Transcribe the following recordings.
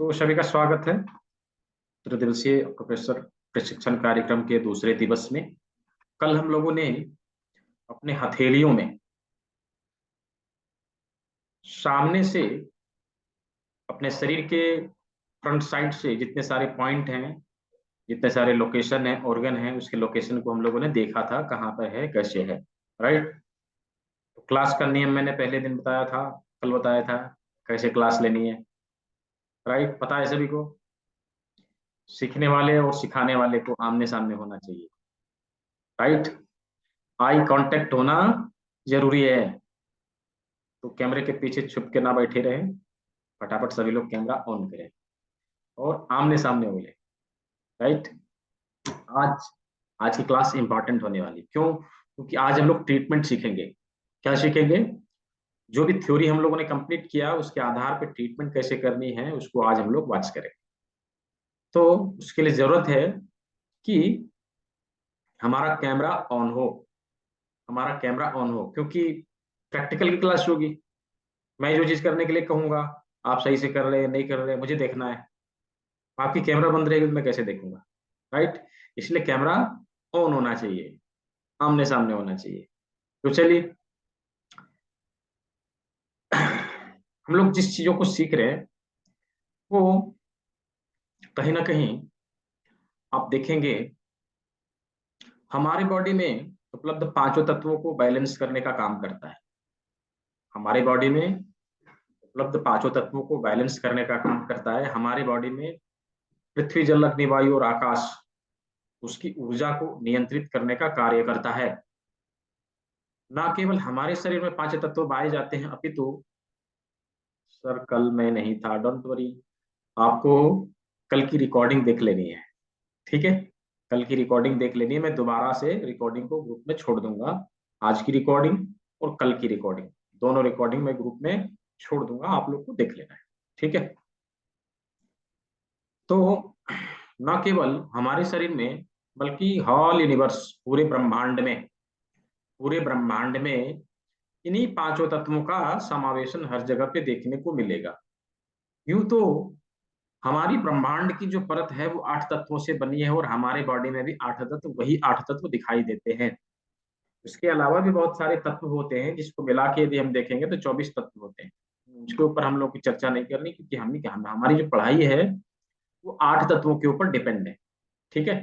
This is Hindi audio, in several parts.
तो सभी का स्वागत है त्रिदिवसीय प्रोफेसर प्रशिक्षण कार्यक्रम के दूसरे दिवस में। कल हम लोगों ने अपने हथेलियों में सामने से अपने शरीर के फ्रंट साइड से जितने सारे पॉइंट हैं, जितने सारे लोकेशन हैं, ऑर्गन हैं, उसके लोकेशन को हम लोगों ने देखा था, कहाँ पर है, कैसे है। राइट। तो क्लास का नियम मैंने पहले दिन बताया था, कल बताया था कैसे क्लास लेनी है। राइट, पता है सभी को। सीखने वाले और सिखाने वाले को आमने सामने होना चाहिए। राइट, आई कांटेक्ट होना जरूरी है। तो कैमरे के पीछे छुप के ना बैठे रहें, फटाफट सभी लोग कैमरा ऑन करें और आमने सामने बोले। राइट। आज आज की क्लास इंपॉर्टेंट होने वाली, क्यों? क्योंकि आज हम लोग ट्रीटमेंट सीखेंगे। क्या सीखेंगे? जो भी थ्योरी हम लोगों ने कंप्लीट किया उसके आधार पर ट्रीटमेंट कैसे करनी है, उसको आज हम लोग वॉच करें। तो उसके लिए जरूरत है कि हमारा कैमरा ऑन हो, हमारा कैमरा ऑन हो, क्योंकि प्रैक्टिकल की क्लास होगी। मैं जो चीज करने के लिए कहूंगा आप सही से कर रहे हैं नहीं कर रहे हैं मुझे देखना है। आपकी कैमरा बंद रहेगी तो मैं कैसे देखूंगा? राइट। इसलिए कैमरा ऑन होना चाहिए, आमने सामने होना चाहिए। तो चलिए, हम लोग जिस चीजों को सीख रहे हैं वो कहीं ना कहीं आप देखेंगे हमारे बॉडी में उपलब्ध पांचों तत्वों को बैलेंस करने का काम करता है। हमारे बॉडी में उपलब्ध पांचों तत्वों को बैलेंस करने का काम करता है। हमारे बॉडी में पृथ्वी, जल, अग्नि, वायु और आकाश उसकी ऊर्जा को नियंत्रित करने का कार्य करता है। ना केवल हमारे शरीर में पांच तत्व पाए जाते हैं, अपितु सर कल मैं नहीं था, डोंट वरी, आपको कल की रिकॉर्डिंग देख लेनी है। ठीक है, कल की रिकॉर्डिंग देख लेनी है। मैं दोबारा से रिकॉर्डिंग को ग्रुप में छोड़ दूंगा। आज की रिकॉर्डिंग और कल की रिकॉर्डिंग, दोनों रिकॉर्डिंग मैं ग्रुप में छोड़ दूंगा, आप लोग को देख लेना है। ठीक है। तो न केवल हमारे शरीर में बल्कि हॉल यूनिवर्स, पूरे ब्रह्मांड में इन्हीं पांचों तत्वों का समावेशन हर जगह पे देखने को मिलेगा। यूं तो हमारी ब्रह्मांड की जो परत है वो आठ तत्वों से बनी है और हमारे बॉडी में भी आठ तत्व, वही आठ तत्व दिखाई देते हैं। इसके अलावा भी बहुत सारे तत्व होते हैं जिसको मिला के यदि हम देखेंगे तो 24 तत्व होते हैं। उसके ऊपर हम लोग की चर्चा नहीं करनी, क्योंकि हमारी जो पढ़ाई है वो आठ तत्वों के ऊपर डिपेंड है। ठीक है।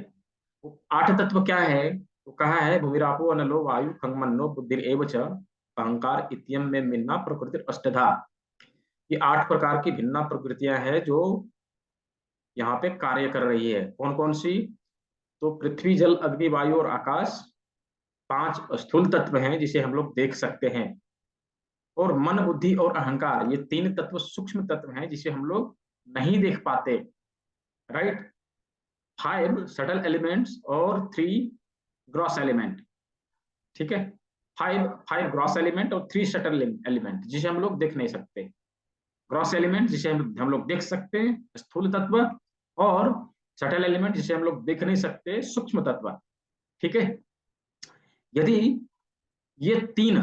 वो आठ तत्व क्या है? तो कहा है भूमिरापो अनलो वायु खंगमन्नो बुद्धिर एव च अहंकार इत्यम में मिन्ना प्रकृति अष्टधा। ये आठ प्रकार की भिन्ना प्रकृतियां हैं जो यहाँ पे कार्य कर रही है। कौन कौन सी? तो पृथ्वी, जल, अग्नि, वायु और आकाश पांच स्थूल तत्व हैं जिसे हम लोग देख सकते हैं। और मन, बुद्धि और अहंकार, ये तीन तत्व सूक्ष्म तत्व हैं जिसे हम लोग नहीं देख पाते। राइट। फाइव सटल एलिमेंट्स और थ्री ग्रॉस एलिमेंट। ठीक है। फाइव फाइव ग्रॉस एलिमेंट और थ्री सटल एलिमेंट जिसे हम लोग देख नहीं सकते। ग्रॉस एलिमेंट जिसे हम लोग देख सकते हैं, स्थूल तत्व। और सटल एलिमेंट जिसे हम लोग देख नहीं सकते, सूक्ष्म तत्व। ठीक है। यदि ये तीन,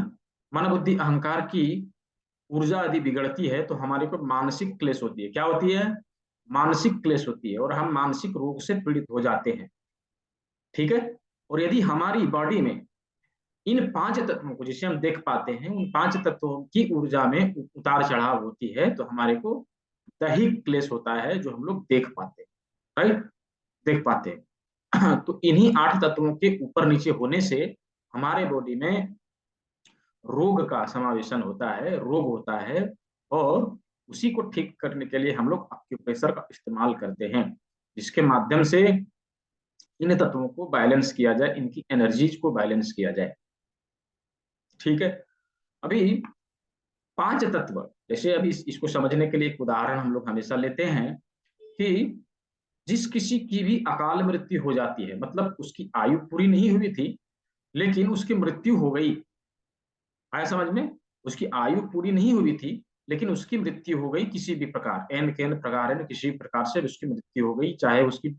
मन बुद्धि अहंकार की ऊर्जा यदि बिगड़ती है तो हमारे को मानसिक क्लेश होती है। क्या होती है? मानसिक क्लेश होती है और हम मानसिक रोग से पीड़ित हो जाते हैं। ठीक है। और यदि हमारी बॉडी में इन पांच तत्वों को जिसे हम देख पाते हैं, उन पांच तत्वों की ऊर्जा में उतार चढ़ाव होती है तो हमारे को दैहिक क्लेश होता है जो हम लोग देख पाते हैं। राइट, देख पाते हैं। तो इन्हीं आठ तत्वों के ऊपर नीचे होने से हमारे बॉडी में रोग का समावेशन होता है, रोग होता है। और उसी को ठीक करने के लिए हम लोग एक्यूप्रेशर का इस्तेमाल करते हैं, जिसके माध्यम से इन तत्वों को बैलेंस किया जाए, इनकी एनर्जीज को बैलेंस किया जाए। ठीक है। अभी पांच तत्व, जैसे अभी इसको समझने के लिए एक उदाहरण हम लोग हमेशा लेते हैं कि जिस किसी की भी अकाल मृत्यु हो जाती है, मतलब उसकी आयु पूरी नहीं हुई थी लेकिन उसकी मृत्यु हो गई। आया समझ में? उसकी आयु पूरी नहीं हुई थी लेकिन उसकी मृत्यु हो गई किसी भी प्रकार, एन के एन प्रकार है, किसी प्रकार से उसकी मृत्यु हो गई। चाहे उसकी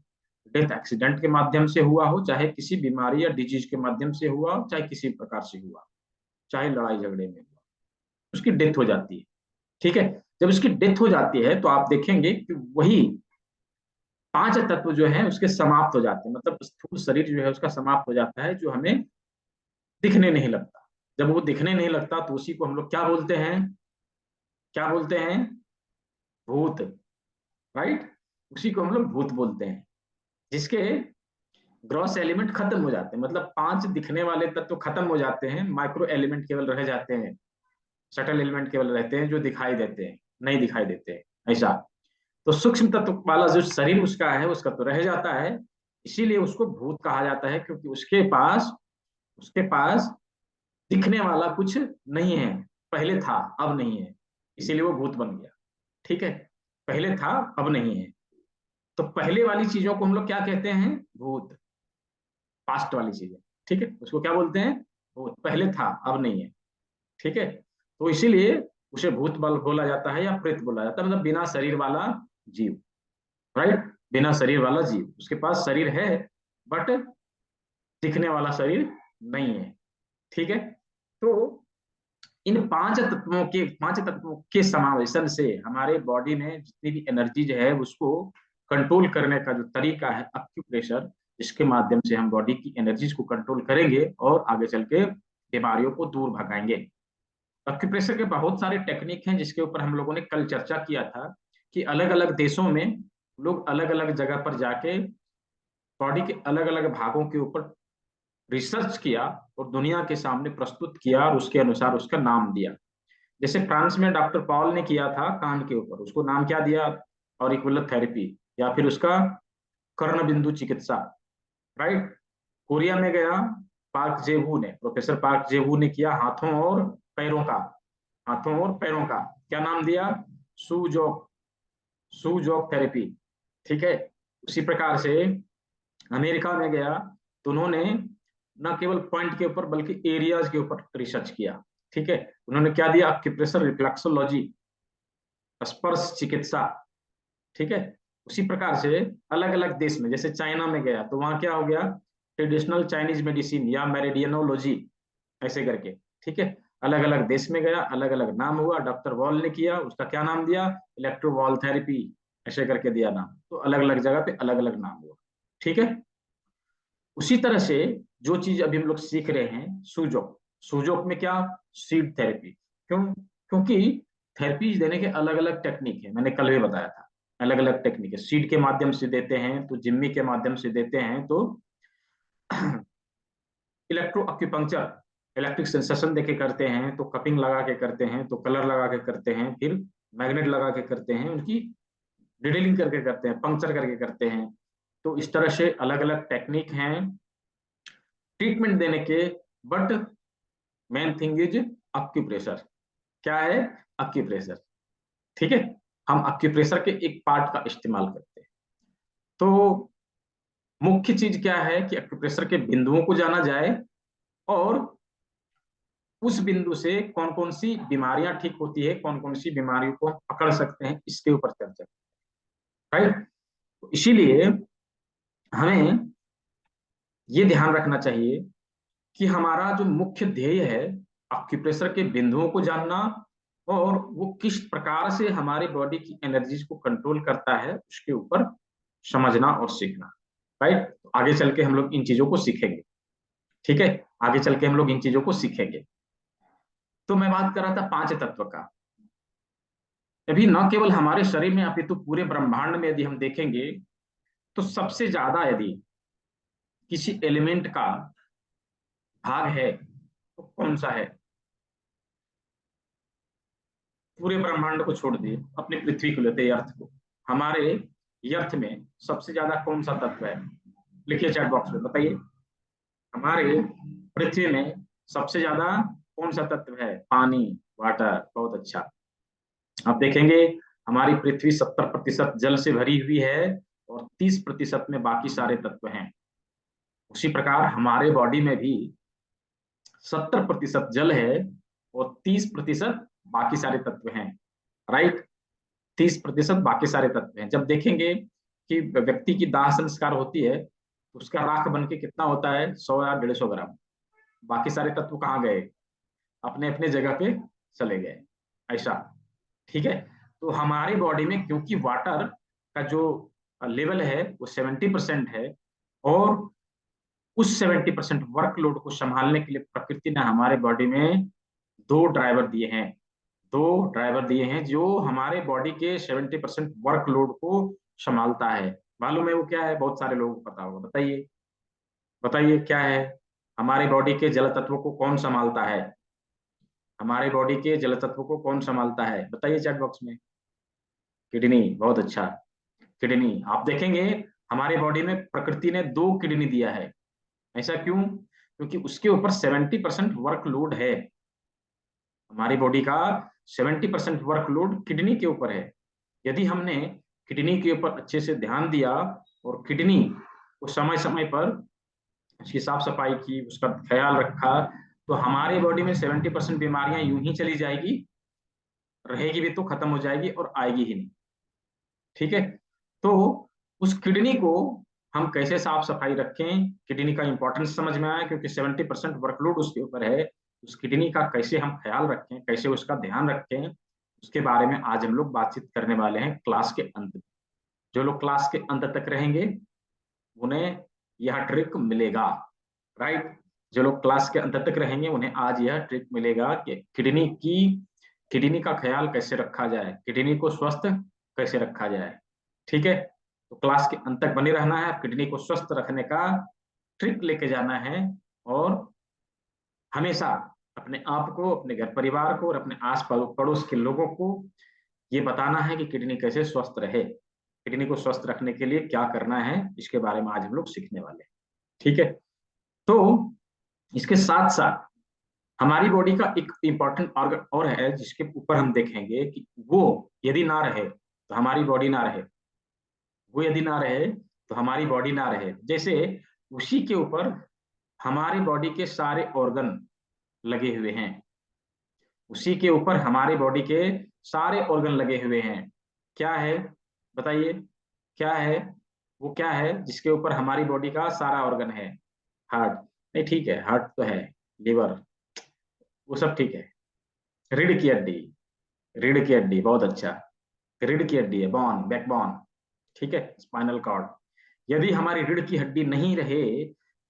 डेथ एक्सीडेंट के माध्यम से हुआ हो, चाहे किसी बीमारी या डिजीज के माध्यम से हुआ हो, चाहे किसी प्रकार से हुआ, चाहे लड़ाई झगड़े में हुआ, उसकी डेथ हो जाती है। ठीक है। जब उसकी डेथ हो जाती है तो आप देखेंगे कि वही 5 तत्व जो है उसके समाप्त हो जाते हैं, मतलब स्थूल शरीर जो है उसका समाप्त हो जाता है, जो हमें दिखने नहीं लगता। जब वो दिखने नहीं लगता तो उसी को हम लोग क्या बोलते हैं, क्या बोलते हैं, भूत। राइट, उसी को हम लोग भूत बोलते हैं, जिसके ग्रॉस एलिमेंट खत्म हो जाते हैं, मतलब 5 दिखने वाले तत्व खत्म हो जाते हैं, माइक्रो एलिमेंट केवल रह जाते हैं, सटल एलिमेंट केवल रहते हैं जो दिखाई देते हैं, नहीं दिखाई देते हैं, ऐसा। तो सूक्ष्म तत्व वाला जो शरीर उसका है उसका तो रह जाता है, इसीलिए उसको भूत कहा जाता है, क्योंकि उसके पास दिखने वाला कुछ नहीं है, पहले था अब नहीं है, इसीलिए वो भूत बन गया। ठीक है, पहले था अब नहीं है, तो पहले वाली चीजों को हम लोग क्या कहते हैं, भूत। पास्ट वाली चीजें, ठीक है, उसको क्या बोलते हैं, भूत। पहले था अब नहीं है, ठीक है। तो इसीलिए उसे भूत बल बोला जाता है या प्रेत बोला जाता है, मतलब बिना शरीर वाला जीव। राइट, बिना शरीर वाला जीव, उसके पास शरीर है बट दिखने वाला शरीर नहीं है। ठीक है, तो इन 5 तत्वों के समावेशन से हमारे बॉडी में जितनी भी एनर्जी जो है उसको कंट्रोल करने का जो तरीका है अक्यूप्रेशर, जिसके माध्यम से हम बॉडी की एनर्जीज को कंट्रोल करेंगे और आगे चल के बीमारियों को दूर भगाएंगे। अक्यूप्रेशर के बहुत सारे टेक्निक हैं जिसके ऊपर हम लोगों ने कल चर्चा किया था, कि अलग अलग देशों में लोग अलग अलग जगह पर जाके बॉडी के अलग अलग भागों के ऊपर रिसर्च किया और दुनिया के सामने प्रस्तुत किया और उसके अनुसार उसका नाम दिया। जैसे फ्रांस में डॉक्टर पॉल ने किया था कान के ऊपर, उसको नाम क्या दिया, ऑरिकुलर थेरेपी, या फिर उसका कर्ण बिंदु चिकित्सा। राइट, कोरिया में गया पार्क जेवू ने, प्रोफेसर पार्क जेवू ने किया हाथों और पैरों का, हाथों और पैरों का क्या नाम दिया, सुजोक, सुजोक थेरेपी। ठीक है, उसी प्रकार से अमेरिका में गया तो उन्होंने न केवल पॉइंट के ऊपर बल्कि एरियाज के ऊपर रिसर्च किया। ठीक है, उन्होंने क्या दिया, एक्यूप्रेशर, रिफ्लेक्सोलॉजी, स्पर्श चिकित्सा। ठीक है, उसी प्रकार से अलग अलग देश में, जैसे चाइना में गया तो वहां क्या हो गया, ट्रेडिशनल चाइनीज मेडिसिन या मेरिडियनोलॉजी, ऐसे करके। ठीक है, अलग अलग देश में गया, अलग अलग नाम हुआ, डॉक्टर वॉल ने किया, उसका क्या नाम दिया, इलेक्ट्रोवॉल थेरेपी, ऐसे करके दिया नाम, तो अलग अलग जगह पे अलग अलग नाम हुआ। ठीक है, उसी तरह से जो चीज अभी हम लोग सीख रहे हैं सुजोक, सुजोक में क्या, सीड थेरेपी। क्यों, क्योंकि थेरेपीज देने के अलग अलग टेक्निक है, मैंने कल भी बताया था, अलग अलग टेक्निक है, सीड के माध्यम से देते हैं तो जिम्मी के माध्यम से देते हैं, तो इलेक्ट्रो अक्यूपंक्चर, इलेक्ट्रिक सेंसेशन देके करते हैं, तो कपिंग लगा के करते हैं, तो कलर लगा के करते हैं, फिर मैग्नेट लगा के करते हैं, उनकी डिटेलिंग करके करते हैं, पंक्चर करके करते हैं। तो इस तरह से अलग अलग टेक्निक हैं ट्रीटमेंट देने के, बट मेन थिंग इज अक्यूप्रेशर। क्या है, अक्यूप्रेशर। ठीक है, हम अक्यूप्रेशर के एक पार्ट का इस्तेमाल करते हैं। तो मुख्य चीज क्या है कि अक्यूप्रेशर के बिंदुओं को जाना जाए, और उस बिंदु से कौन कौन सी बीमारियां ठीक होती है, कौन कौन सी बीमारियों को हम पकड़ सकते हैं, इसके ऊपर चर्चा। राइट, इसीलिए हमें ये ध्यान रखना चाहिए कि हमारा जो मुख्य ध्येय है एक्यूप्रेशर के बिंदुओं को जानना, और वो किस प्रकार से हमारी बॉडी की एनर्जीज को कंट्रोल करता है उसके ऊपर समझना और सीखना। राइट, तो आगे चल के हम लोग इन चीजों को सीखेंगे। ठीक है, आगे चल के हम लोग इन चीजों को सीखेंगे। तो मैं बात कर रहा था 5 तत्व का। अभी न केवल हमारे शरीर में अपितु पूरे ब्रह्मांड में यदि हम देखेंगे तो सबसे ज्यादा यदि किसी एलिमेंट का भाग है तो कौन सा है, पूरे ब्रह्मांड को छोड़ दिए, अपनी पृथ्वी को लेते अर्थ को, हमारे अर्थ में सबसे ज्यादा कौन सा तत्व है, लिखिए चैट बॉक्स में बताइए। हमारे पृथ्वी में सबसे ज्यादा कौन सा तत्व है, पानी, वाटर, बहुत अच्छा। आप देखेंगे हमारी पृथ्वी 70% जल से भरी हुई है और 30% में बाकी सारे तत्व हैं। उसी प्रकार हमारे बॉडी में भी 70% जल है और 30% बाकी सारे तत्व हैं। राइट, 30% बाकी सारे तत्व हैं। जब देखेंगे कि व्यक्ति की दाह संस्कार होती है तो उसका राख बन के कितना होता है, 100 या 150 ग्राम। बाकी सारे तत्व कहाँ गए, अपने अपने जगह पे चले गए, ऐसा। ठीक है, तो हमारे बॉडी में क्योंकि वाटर का जो लेवल है वो 70% है, और उस 70% वर्कलोड को संभालने के लिए प्रकृति ने हमारे बॉडी में दो ड्राइवर दिए हैं। दो ड्राइवर दिए हैं जो हमारे बॉडी के 70% वर्कलोड को संभालता है। मालूम है वो क्या है? बहुत सारे लोगों को पता होगा। बताइए, बताइए क्या है? हमारे बॉडी के जल तत्वों को कौन संभालता है? हमारे बॉडी के जल तत्वों को कौन संभालता है? बताइए चैट बॉक्स में। किडनी, बहुत अच्छा। किडनी, आप देखेंगे हमारे बॉडी में प्रकृति ने दो किडनी दिया है। ऐसा क्यों? क्योंकि उसके ऊपर 70% वर्कलोड है। हमारी बॉडी का 70% वर्कलोड किडनी के ऊपर है। यदि हमने किडनी के ऊपर अच्छे से ध्यान दिया और किडनी को समय समय पर उसकी साफ सफाई की, उसका ख्याल रखा, तो हमारे बॉडी में 70% बीमारियां यूं ही चली जाएगी, रहेगी भी तो खत्म हो जाएगी और आएगी ही नहीं। ठीक है? तो उस किडनी को हम कैसे साफ सफाई रखें, किडनी का इंपॉर्टेंस समझ में आया, क्योंकि 70% वर्कलोड उसके ऊपर है। उस किडनी का कैसे हम ख्याल रखें, कैसे उसका ध्यान रखें, उसके बारे में आज हम लोग बातचीत करने वाले हैं क्लास के अंत में। जो लोग क्लास के अंत तक रहेंगे उन्हें यह ट्रिक मिलेगा, राइट? जो लोग क्लास के अंत तक रहेंगे उन्हें आज यह ट्रिक मिलेगा कि किडनी का ख्याल कैसे रखा जाए, किडनी को स्वस्थ कैसे रखा जाए। ठीक है? तो क्लास के अंत तक बने रहना है, किडनी को स्वस्थ रखने का ट्रिक लेके जाना है, और हमेशा अपने आप को, अपने घर परिवार को और अपने आस पड़ोस के लोगों को ये बताना है कि किडनी कैसे स्वस्थ रहे। किडनी को स्वस्थ रखने के लिए क्या करना है, इसके बारे में आज हम लोग सीखने वाले हैं। ठीक है? तो इसके साथ साथ हमारी बॉडी का एक इंपॉर्टेंट ऑर्गन और है जिसके ऊपर हम देखेंगे कि वो यदि ना रहे तो हमारी बॉडी ना रहे। वो यदि ना रहे तो हमारी बॉडी ना रहे। जैसे उसी के ऊपर हमारी बॉडी के सारे ऑर्गन लगे हुए हैं। उसी के ऊपर हमारी बॉडी के सारे ऑर्गन लगे हुए हैं। क्या है? बताइए क्या है? वो क्या है जिसके ऊपर हमारी बॉडी का सारा ऑर्गन है? हार्ट? नहीं, ठीक है, हार्ट तो है, लिवर, वो सब ठीक है। रीढ़ की हड्डी, रीढ़ की हड्डी, बहुत अच्छा। रीढ़ की हड्डी है, बोन, बैकबोन। ठीक है, स्पाइनल कॉर्ड। यदि हमारी रीढ़ की हड्डी नहीं रहे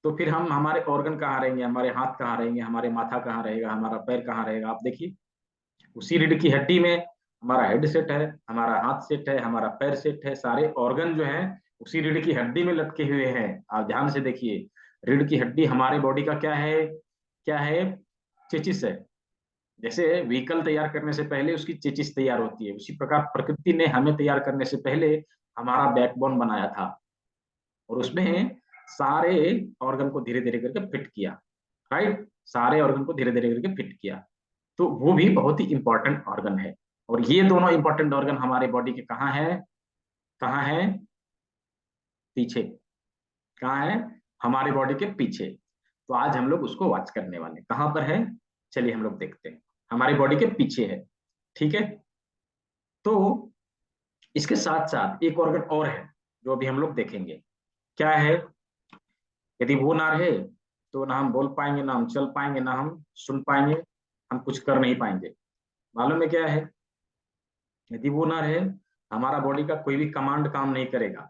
तो फिर हम, हमारे ऑर्गन कहाँ रहेंगे? हमारे हाथ कहाँ रहेंगे? हमारे माथा कहाँ रहेगा? हमारा पैर कहाँ रहेगा? आप देखिए, उसी रीढ़ की हड्डी में हमारा हेड सेट है, हमारा हाथ सेट है, हमारा पैर सेट है। सारे ऑर्गन जो हैं उसी रीढ़ की हड्डी में लटके हुए हैं। आप ध्यान से देखिए, रीढ़ की हड्डी हमारे बॉडी का क्या है? क्या है? चेचिस है। जैसे व्हीकल तैयार करने से पहले उसकी चेचिस तैयार होती है, उसी प्रकार प्रकृति ने हमें तैयार करने से पहले हमारा बैकबोन बनाया था, और उसमें सारे ऑर्गन को धीरे धीरे करके फिट किया। राइट? सारे ऑर्गन को धीरे धीरे करके फिट किया। तो वो भी बहुत ही इंपॉर्टेंट ऑर्गन है। और ये दोनों इंपॉर्टेंट ऑर्गन हमारे बॉडी के कहाँ है? कहाँ है? पीछे। कहाँ है? हमारे बॉडी के पीछे। तो आज हम लोग उसको वॉच करने वाले हैं। कहाँ पर है? चलिए हम लोग देखते हैं। हमारी बॉडी के पीछे है। ठीक है? तो इसके साथ साथ एक ऑर्गन और है जो अभी हम लोग देखेंगे। क्या है? यदि वो ना रहे तो ना हम बोल पाएंगे, ना हम चल पाएंगे, ना हम सुन पाएंगे, हम कुछ कर नहीं पाएंगे। मालूम है क्या है? यदि वो ना रहे, हमारा बॉडी का कोई भी कमांड काम नहीं करेगा।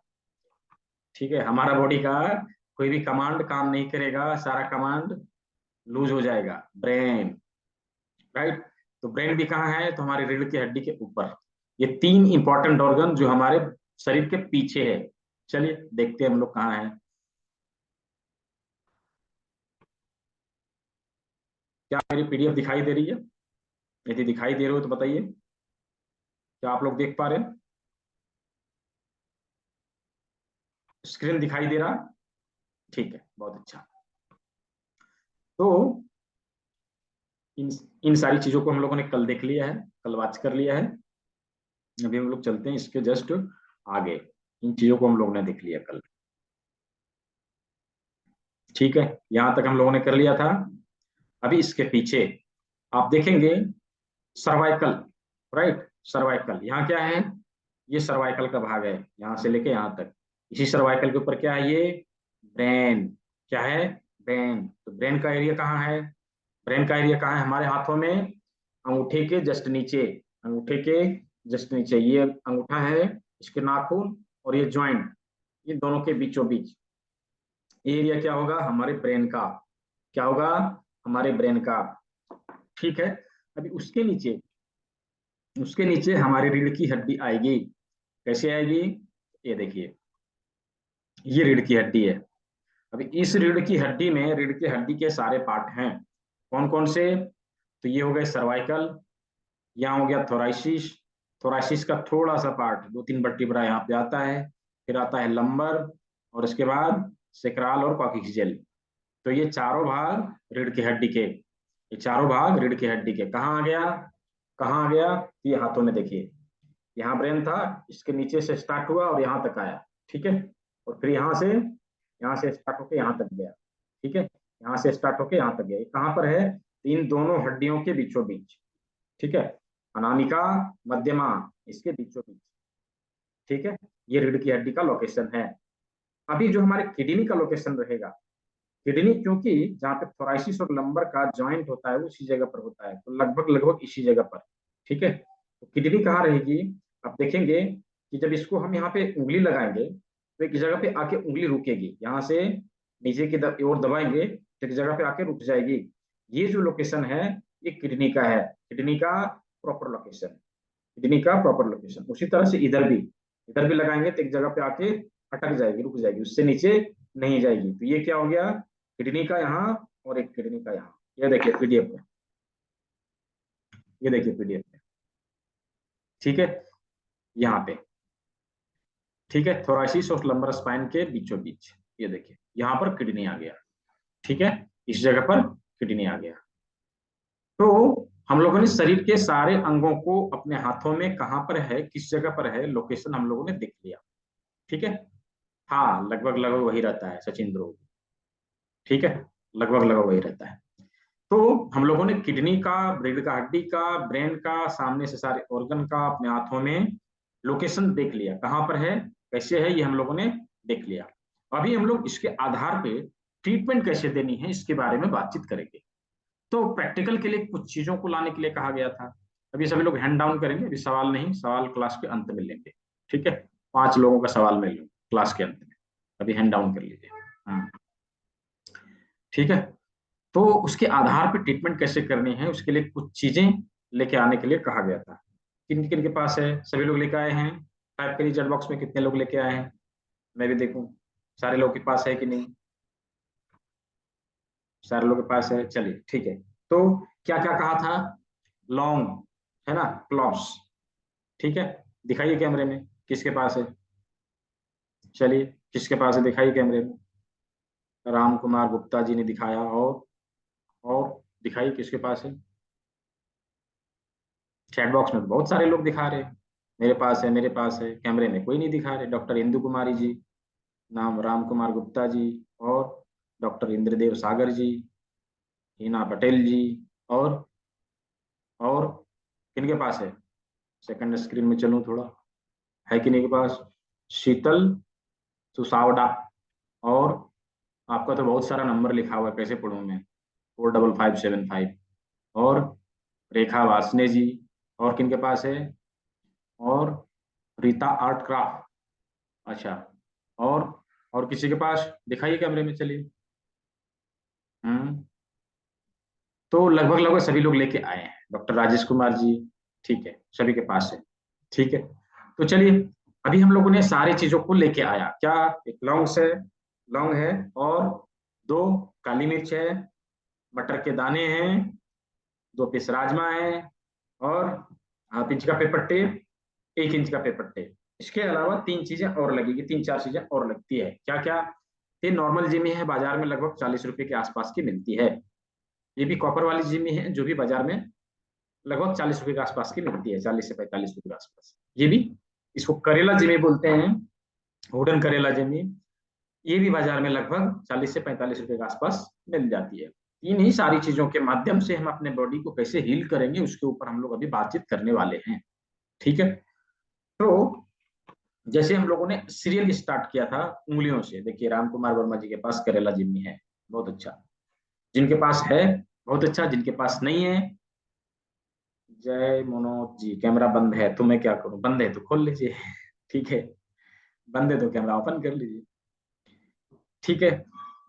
ठीक है? हमारा बॉडी का कोई भी कमांड काम नहीं करेगा, सारा कमांड लूज हो जाएगा। Brain, right? तो ब्रेन भी कहाँ है? तो हमारे रीढ़ की हड्डी के ऊपर। ये तीन इंपॉर्टेंट ऑर्गन जो हमारे शरीर के पीछे है। चलिए देखते हैं हम लोग कहाँ हैं। क्या मेरी पीडीएफ दिखाई दे रही है? यदि दिखाई दे रहे हो तो बताइए, क्या आप लोग देख पा रहे हैं? स्क्रीन दिखाई दे रहा? ठीक है, बहुत अच्छा। तो इन इन सारी चीजों को हम लोगों ने कल देख लिया है, कल वाच कर लिया है। अभी हम लोग चलते हैं इसके जस्ट आगे। इन चीजों को हम लोगों ने देख लिया कल। ठीक है, यहां तक हम लोगों ने कर लिया था। अभी इसके पीछे आप देखेंगे सर्वाइकल। राइट? सर्वाइकल यहाँ क्या है? ये सर्वाइकल का भाग है, यहाँ से लेके यहाँ तक। इसी सर्वाइकल के ऊपर क्या है? ये ब्रेन। क्या है? ब्रेन। तो ब्रेन का एरिया कहाँ है? ब्रेन का एरिया कहाँ है? हमारे हाथों में अंगूठे के जस्ट नीचे, अंगूठे के जस्ट नीचे ये अंगूठा है, इसके नाखून और ये ज्वाइंट, ये दोनों के बीचों बीच ये एरिया क्या होगा, हमारे ब्रेन का, क्या होगा, हमारे ब्रेन का। ठीक है। अभी उसके नीचे हमारी रीढ़ की हड्डी आएगी। कैसे आएगी, ये देखिए, ये रीढ़ की हड्डी है। अभी इस रीढ़ की हड्डी में, रीढ़ की हड्डी के सारे पार्ट हैं, कौन कौन से, तो ये हो गए सर्वाइकल, यहाँ हो गया थोराइसिस, थोराइसिस का थोड़ा सा पार्ट 2-3 वर्टिब्रा यहाँ पे आता है, फिर आता है लंबर, और इसके बाद सेक्राल और कॉक्सियल। तो ये चारों भाग रीढ़ की हड्डी के, ये चारों भाग रीढ़ की हड्डी के कहाँ आ गया, कहाँ आ गया, ये हाथों में देखिए, यहाँ ब्रेन था, इसके नीचे से स्टार्ट हुआ और यहाँ तक आया। ठीक है। और फिर यहाँ से स्टार्ट होकर यहाँ तक गया। ठीक है। यहाँ से स्टार्ट होकर यहाँ तक गया। ये कहाँ पर है, इन दोनों हड्डियों के बीचों बीच। ठीक है। अनामिका, मध्यमा, इसके बीचों बीच। ठीक है। ये रीढ़ की हड्डी का लोकेशन है। अभी जो हमारे किडनी का लोकेशन रहेगा, किडनी क्योंकि जहाँ पे थोराइसिस और लंबर का जॉइंट होता है वो उसी जगह पर होता है, तो लगभग लगभग इसी जगह पर। ठीक है। तो किडनी कहाँ रहेगी, आप देखेंगे कि जब इसको हम यहाँ पे उंगली लगाएंगे तो एक जगह पे आके उंगली रुकेगी, यहाँ से नीचे की ओर दबाएंगे तो एक जगह पे आके रुक जाएगी। ये जो लोकेशन है ये किडनी का है, किडनी का प्रॉपर लोकेशन, किडनी का प्रॉपर लोकेशन। उसी तरह से इधर भी लगाएंगे तो एक जगह पे आके अटक जाएगी, रुक जाएगी, उससे नीचे नहीं जाएगी। तो ये क्या हो गया, किडनी का यहाँ और एक किडनी का यहाँ। ये देखिए पीडीएफ में, ये देखिए पीडीएफ में। ठीक है, यहाँ पे। ठीक है, थोरासिस और लंबर स्पाइन के बीचों बीच, ये देखिए यहाँ पर किडनी आ गया। ठीक है, इस जगह पर किडनी आ गया। तो हम लोगों ने शरीर के सारे अंगों को अपने हाथों में कहाँ पर है, किस जगह पर है, लोकेशन हम लोगों ने देख लिया। ठीक है। हाँ, लगभग लगभग वही रहता है सचिन ध्रुव। ठीक है, लगभग लगभग वही रहता है। तो हम लोगों ने किडनी का, रीढ़ का हड्डी का, ब्रेन का, सामने से सारे ऑर्गन का अपने हाथों में लोकेशन देख लिया, कहाँ पर है, कैसे है, ये हम लोगों ने देख लिया। अभी हम लोग इसके आधार पे ट्रीटमेंट कैसे देनी है इसके बारे में बातचीत करेंगे। तो प्रैक्टिकल के लिए कुछ चीजों को लाने के लिए कहा गया था। अभी सभी लोग हैंड डाउन करेंगे, अभी सवाल नहीं, सवाल क्लास के अंत में लेंगे। ठीक है, 5 लोगों का सवाल मैं लूँ क्लास के अंत में, अभी हैंड डाउन कर लीजिए। हाँ, ठीक है। तो उसके आधार पर ट्रीटमेंट कैसे करनी है उसके लिए कुछ चीजें लेके आने के लिए कहा गया था। किन किन के पास है, सभी लोग लेके आए हैं, टाइप करिए चैट बॉक्स में कितने लोग लेके आए हैं, मैं भी देखूं सारे लोग के पास है कि नहीं। सारे लोग के पास है, चलिए ठीक है। तो क्या क्या कहा था, लॉन्ग, है ना, क्लॉप्स। ठीक है, दिखाइए कैमरे में किसके पास है, चलिए किसके पास है दिखाइए कैमरे में। राम कुमार गुप्ता जी ने दिखाया, और दिखाइए किसके पास है। चैट बॉक्स में तो बहुत सारे लोग दिखा रहे हैं, मेरे पास है, मेरे पास है, कैमरे में कोई नहीं दिखा रहे। डॉक्टर इंदु कुमारी जी, नाम राम कुमार गुप्ता जी, और डॉक्टर इंद्रदेव सागर जी, हिना पटेल जी, और और किनके पास है, सेकंड स्क्रीन में चलूं थोड़ा, है किन्हीं के पास, शीतल सुसावडा, और आपका तो बहुत सारा नंबर लिखा हुआ है, कैसे पढ़ूं मैं, 45575, और रेखा वासने जी, और किनके पास है, और रीता आर्ट क्राफ्ट, अच्छा, और और किसी के पास दिखाइए कैमरे में, चलिए। हम्म, तो लगभग लगभग सभी लोग लेके आए हैं, डॉक्टर राजेश कुमार जी, ठीक है, सभी के पास है। ठीक है, तो चलिए, अभी हम लोगों ने सारी चीजों को लेके आया, क्या, एक लौंग है, और 2 काली मिर्च है, मटर के दाने हैं, 2 पीस राजमा है, और हाफ इंच का पेपर टेप, 1 इंच का पेपर टेप। इसके अलावा 3 चीजें और लगेगी, 3-4 चीजें और लगती है, क्या क्या, ये नॉर्मल जिमी है, बाजार में लगभग 40 रुपए के आसपास की मिलती है। ये भी कॉपर वाली जिमी है जो भी बाजार में लगभग 40 रुपए के आसपास की मिलती है, 40 से 45 रुपए के आसपास। ये भी, इसको करेला जिमी बोलते हैं, वुडन करेला जिमी, ये भी बाजार में लगभग 40 से 45 रुपए के आसपास मिल जाती है। इन ही सारी चीजों के माध्यम से हम अपने बॉडी को कैसे हील करेंगे उसके ऊपर हम लोग अभी बातचीत करने वाले हैं। ठीक है, तो जैसे हम लोगों ने सीरियल स्टार्ट किया था उंगलियों से, देखिए राम कुमार वर्मा जी के पास करेला जिम्मी है, बहुत अच्छा, जिनके पास है बहुत अच्छा, जिनके पास नहीं है जय मनोज जी, कैमरा बंद है तो मैं क्या करूं? बंद है तो खोल लीजिए। ठीक है, बंद है तो कैमरा ओपन कर लीजिए। ठीक है,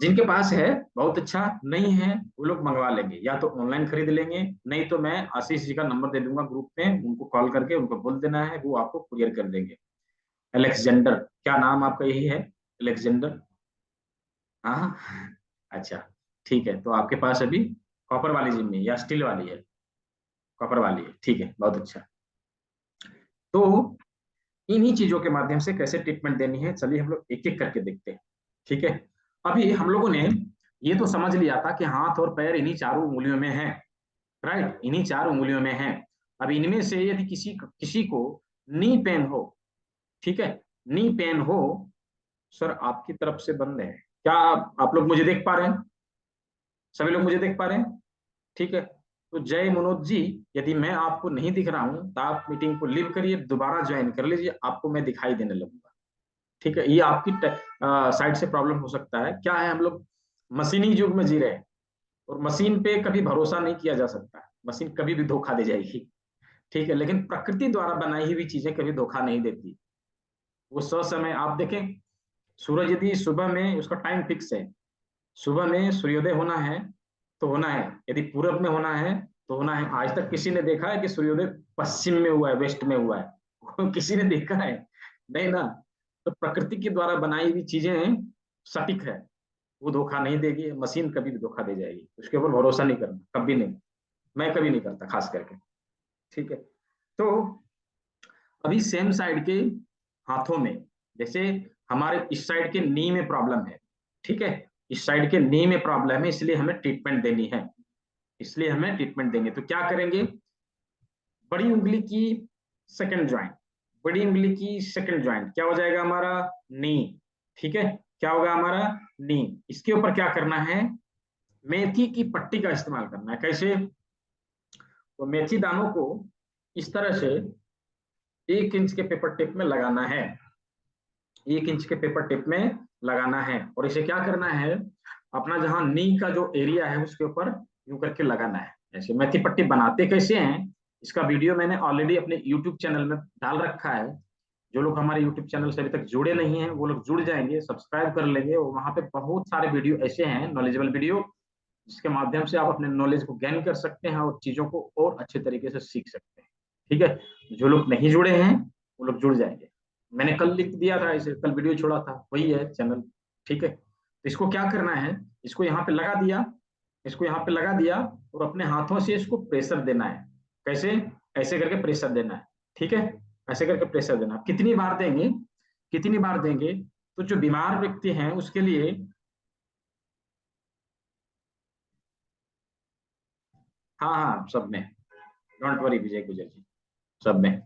जिनके पास है बहुत अच्छा, नहीं है वो लोग मंगवा लेंगे, या तो ऑनलाइन खरीद लेंगे, नहीं तो मैं आशीष जी का नंबर दे दूंगा ग्रुप में, उनको कॉल करके उनको बोल देना है, वो आपको कुरियर कर देंगे। अलेक्जेंडर, क्या नाम आपका यही है? अलेक्जेंडर? हाँ। अच्छा, ठीक है, तो आपके पास अभी कॉपर वाली जिम्मी या स्टील वाली है? कॉपर वाली है, ठीक है, बहुत अच्छा। तो इन्हीं चीजों के माध्यम से कैसे ट्रीटमेंट देनी है, चलिए हम लोग एक एक करके देखते हैं। ठीक है, अभी हम लोगों ने ये तो समझ लिया था कि हाथ और पैर इन्हीं चारों उंगलियों में है, राइट, इन्हीं चार उंगलियों में है। अब इनमें से यदि किसी किसी को नी पेन हो, ठीक है, नी पेन हो, सर आपकी तरफ से बंद है क्या? आप लोग मुझे देख पा रहे हैं? सभी लोग मुझे देख पा रहे हैं? ठीक है, तो जय मनोज जी, यदि मैं आपको नहीं दिख रहा हूं तो आप मीटिंग को लीव करिए, दोबारा ज्वाइन कर लीजिए, आपको मैं दिखाई देने लगूंगा। ठीक है, ये आपकी साइड से प्रॉब्लम हो सकता है। क्या है, हम लोग मशीनी युग में जी रहे हैं, और मशीन पे कभी भरोसा नहीं किया जा सकता, मशीन कभी भी धोखा दे जाएगी। ठीक है, लेकिन प्रकृति द्वारा बनाई हुई चीजें कभी धोखा नहीं देती। वो समय आप देखें, सूरज यदि सुबह में, उसका टाइम फिक्स है, सुबह में सूर्योदय होना है तो होना है, यदि पूरब में होना है तो होना है। आज तक किसी ने देखा है कि सूर्योदय पश्चिम में हुआ है, वेस्ट में हुआ है? किसी ने देखा है? नहीं ना। तो प्रकृति के द्वारा बनाई हुई चीजें सटीक है, वो धोखा नहीं देगी, मशीन कभी भी धोखा दे जाएगी, उसके ऊपर भरोसा नहीं करना, कभी नहीं। मैं कभी नहीं करता खास करके। ठीक है, तो अभी सेम साइड के हाथों में, जैसे हमारे इस साइड के नी में प्रॉब्लम है, ठीक है, इस साइड के नी में प्रॉब्लम है, इसलिए हमें ट्रीटमेंट देनी है, इसलिए हमें ट्रीटमेंट देंगे। तो क्या करेंगे? बड़ी उंगली की सेकंड ज्वाइंट, बड़ी उंगली की सेकंड ज्वाइंट क्या हो जाएगा हमारा? नी। ठीक है, क्या होगा हमारा? नी। इसके ऊपर क्या करना है? मेथी की पट्टी का इस्तेमाल करना है। कैसे? तो मेथी दानों को इस तरह से 1 इंच के पेपर टेप में लगाना है, 1 इंच के पेपर टिप में लगाना है, और इसे क्या करना है? अपना जहां नी का जो एरिया है उसके ऊपर यूं करके लगाना है। ऐसे मेथी पट्टी बनाते कैसे हैं, इसका वीडियो मैंने ऑलरेडी अपने यूट्यूब चैनल में डाल रखा है। जो लोग हमारे यूट्यूब चैनल से अभी तक जुड़े नहीं हैं वो लोग जुड़ जाएंगे, सब्सक्राइब कर लेंगे, और वहां पे बहुत सारे वीडियो ऐसे हैं, नॉलेजेबल वीडियो, जिसके माध्यम से आप अपने नॉलेज को गेन कर सकते हैं और चीजों को और अच्छे तरीके से सीख सकते हैं। ठीक है, जो लोग नहीं जुड़े हैं वो लोग जुड़ जाएंगे। मैंने कल लिख दिया था इसे, कल वीडियो छोड़ा था, वही है चैनल। ठीक है, तो इसको क्या करना है? इसको यहाँ पे लगा दिया, इसको यहाँ पे लगा दिया, और अपने हाथों से इसको प्रेशर देना है। कैसे? ऐसे करके प्रेशर देना है। ठीक है, ऐसे करके प्रेशर देना। कितनी बार देंगे? कितनी बार देंगे? तो जो बीमार व्यक्ति हैं उसके लिए, हाँ हाँ सब में, डोंट वरी विजय गुजर जी, सब में।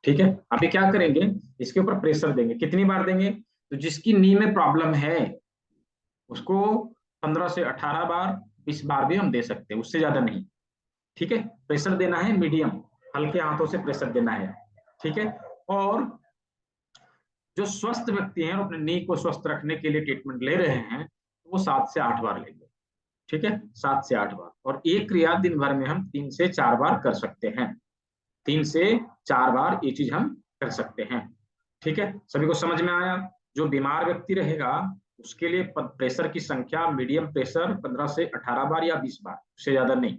ठीक है, अभी क्या करेंगे? इसके ऊपर प्रेशर देंगे। कितनी बार देंगे? तो जिसकी नी में प्रॉब्लम है उसको 15 से 18 बार, 20 बार भी हम दे सकते हैं, उससे ज्यादा नहीं। ठीक है, प्रेशर देना है मीडियम, हल्के हाथों से प्रेशर देना है। ठीक है, और जो स्वस्थ व्यक्ति हैं और अपने नी को स्वस्थ रखने के लिए ट्रीटमेंट ले रहे हैं, तो वो 7 से 8 बार लेंगे। ठीक है, 7 से 8 बार, और एक क्रिया दिन भर में हम 3 से 4 बार कर सकते हैं। 3 से 4 बार ये चीज हम कर सकते हैं। ठीक है, सभी को समझ में आया? जो बीमार व्यक्ति रहेगा उसके लिए प्रेशर की संख्या, मीडियम प्रेशर 15 से 18 बार या 20 बार, उससे ज्यादा नहीं।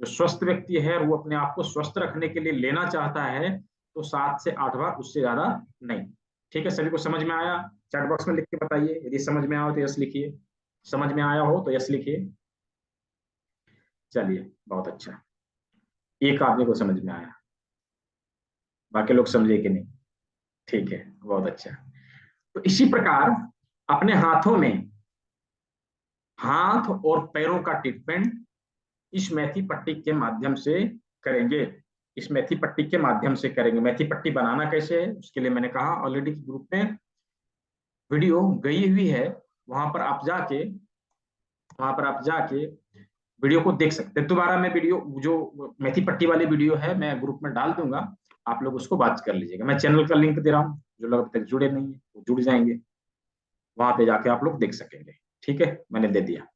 जो स्वस्थ व्यक्ति है वो अपने आप को स्वस्थ रखने के लिए लेना चाहता है, तो 7 से 8 बार, उससे ज्यादा नहीं। ठीक है, सभी को समझ में आया? चैट बॉक्स में लिख के बताइए, यदि समझ में आया हो तो यस लिखिए, समझ में आया हो तो यस लिखिए। चलिए, बहुत अच्छा, एक आदमी को समझ में आया, बाकी लोग समझे कि नहीं? ठीक है, बहुत अच्छा। तो इसी प्रकार अपने हाथों में, हाथ और पैरों का ट्रीटमेंट इस मेथी पट्टी के माध्यम से करेंगे, इस मेथी पट्टी के माध्यम से करेंगे। मेथी पट्टी बनाना कैसे है उसके लिए मैंने कहा ऑलरेडी ग्रुप में वीडियो गई हुई है, वहां पर आप जाके, वहां पर आप जाके वीडियो को देख सकते हैं। दोबारा मैं वीडियो, जो मेथी पट्टी वाली वीडियो है, मैं ग्रुप में डाल दूंगा, आप लोग उसको बात कर लीजिएगा। मैं चैनल का लिंक दे रहा हूँ, जो लोग अभी तक जुड़े नहीं है वो जुड़ जाएंगे, वहां पे जाके आप लोग देख सकेंगे। ठीक है, मैंने दे दिया।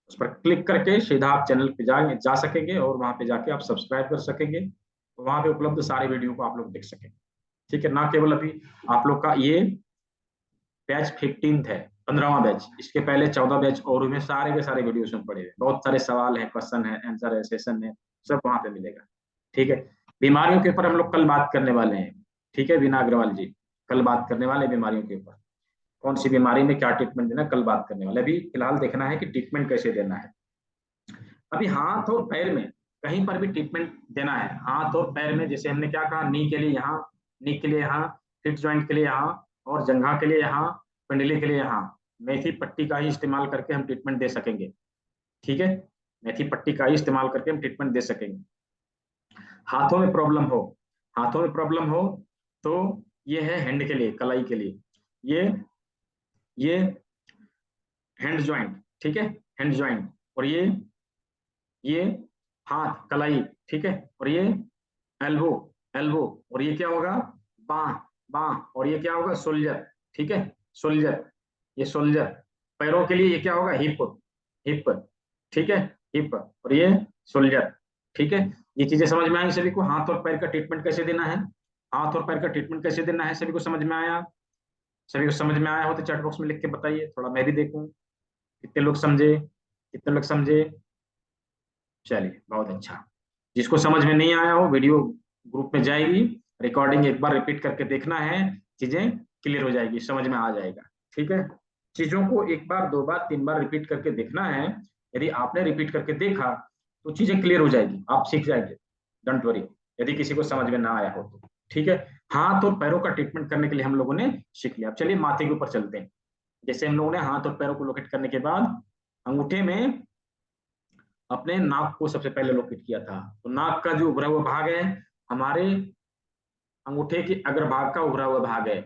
उस पर क्लिक करके सीधा आप चैनल पे जा सकेंगे और वहां पे जाके आप सब्सक्राइब कर सकेंगे, तो वहां पे उपलब्ध सारे वीडियो को आप लोग देख सकेंगे। ठीक है, ना केवल अभी आप लोग का ये बैच 15 है, 15वां बैच, इसके पहले 14 बैच और में सारे के सारे वीडियो में पड़े हुए, बहुत सारे सवाल है, क्वेश्चन है, आंसर है, सेशन है, सब वहां पे मिलेगा। ठीक है, बीमारियों के ऊपर हम लोग कल बात करने वाले हैं। ठीक है बीना अग्रवाल जी, कल बात करने वाले हैं बीमारियों के ऊपर, कौन सी बीमारी में क्या ट्रीटमेंट देना, कल बात करने वाले। अभी फिलहाल देखना है कि ट्रीटमेंट कैसे देना है। अभी हाथ और पैर में कहीं पर भी ट्रीटमेंट देना है, हाथ और पैर में, जैसे हमने क्या कहा, नी के लिए यहाँ, नी के लिए यहाँ, हिप जॉइंट के लिए यहाँ, और जंघा के लिए यहाँ, पिंडली के लिए यहाँ, मेथी पट्टी का ही इस्तेमाल करके हम ट्रीटमेंट दे सकेंगे। ठीक है, मेथी पट्टी का ही इस्तेमाल करके हम ट्रीटमेंट दे सकेंगे। हाथों में प्रॉब्लम हो, हाथों में प्रॉब्लम हो तो ये है हैंड के लिए, कलाई के लिए, ये हैंड ज्वाइंट। ठीक है, हैंड ज्वाइंट, और ये हाथ कलाई। ठीक है, और ये एल्बो, एल्बो, और ये क्या होगा, बाह, बाह, और ये क्या होगा, सोल्जर। ठीक है, सोल्जर, ये सोल्जर। पैरों के लिए ये क्या होगा, हिप, हिप। ठीक है, हिप, और ये सोल्जर। ठीक है, ये चीजें समझ में आई सभी को, हाथ और पैर का ट्रीटमेंट कैसे देना है, हाथ और पैर का ट्रीटमेंट कैसे देना है, सभी को समझ में आया? सभी को समझ में आया हो तो चैट बॉक्स में लिख के बताइए, थोड़ा मैं भी देखूं कितने लोग समझे, कितने लोग समझे। चलिए बहुत अच्छा। जिसको समझ में नहीं आया हो, वीडियो ग्रुप में जाएगी, रिकॉर्डिंग एक बार रिपीट करके देखना है, चीजें क्लियर हो जाएगी, समझ में आ जाएगा। ठीक है, चीजों को एक बार, दो बार, तीन बार रिपीट करके देखना है। यदि आपने रिपीट करके देखा तो चीजें क्लियर हो जाएगी, आप सीख जाएंगे। डोंट वरी, यदि किसी को समझ में ना आया हो तो। ठीक है, हाथ और पैरों का ट्रीटमेंट करने के लिए हम लोगों ने सीख लिया। अब चलिए माथे के ऊपर चलते हैं। जैसे हम लोगों ने हाथ और पैरों को लोकेट करने के बाद अंगूठे में अपने नाक को सबसे पहले लोकेट किया था, तो नाक का जो उभरा हुआ भाग है हमारे अंगूठे के अग्रभाग का उभरा हुआ भाग है।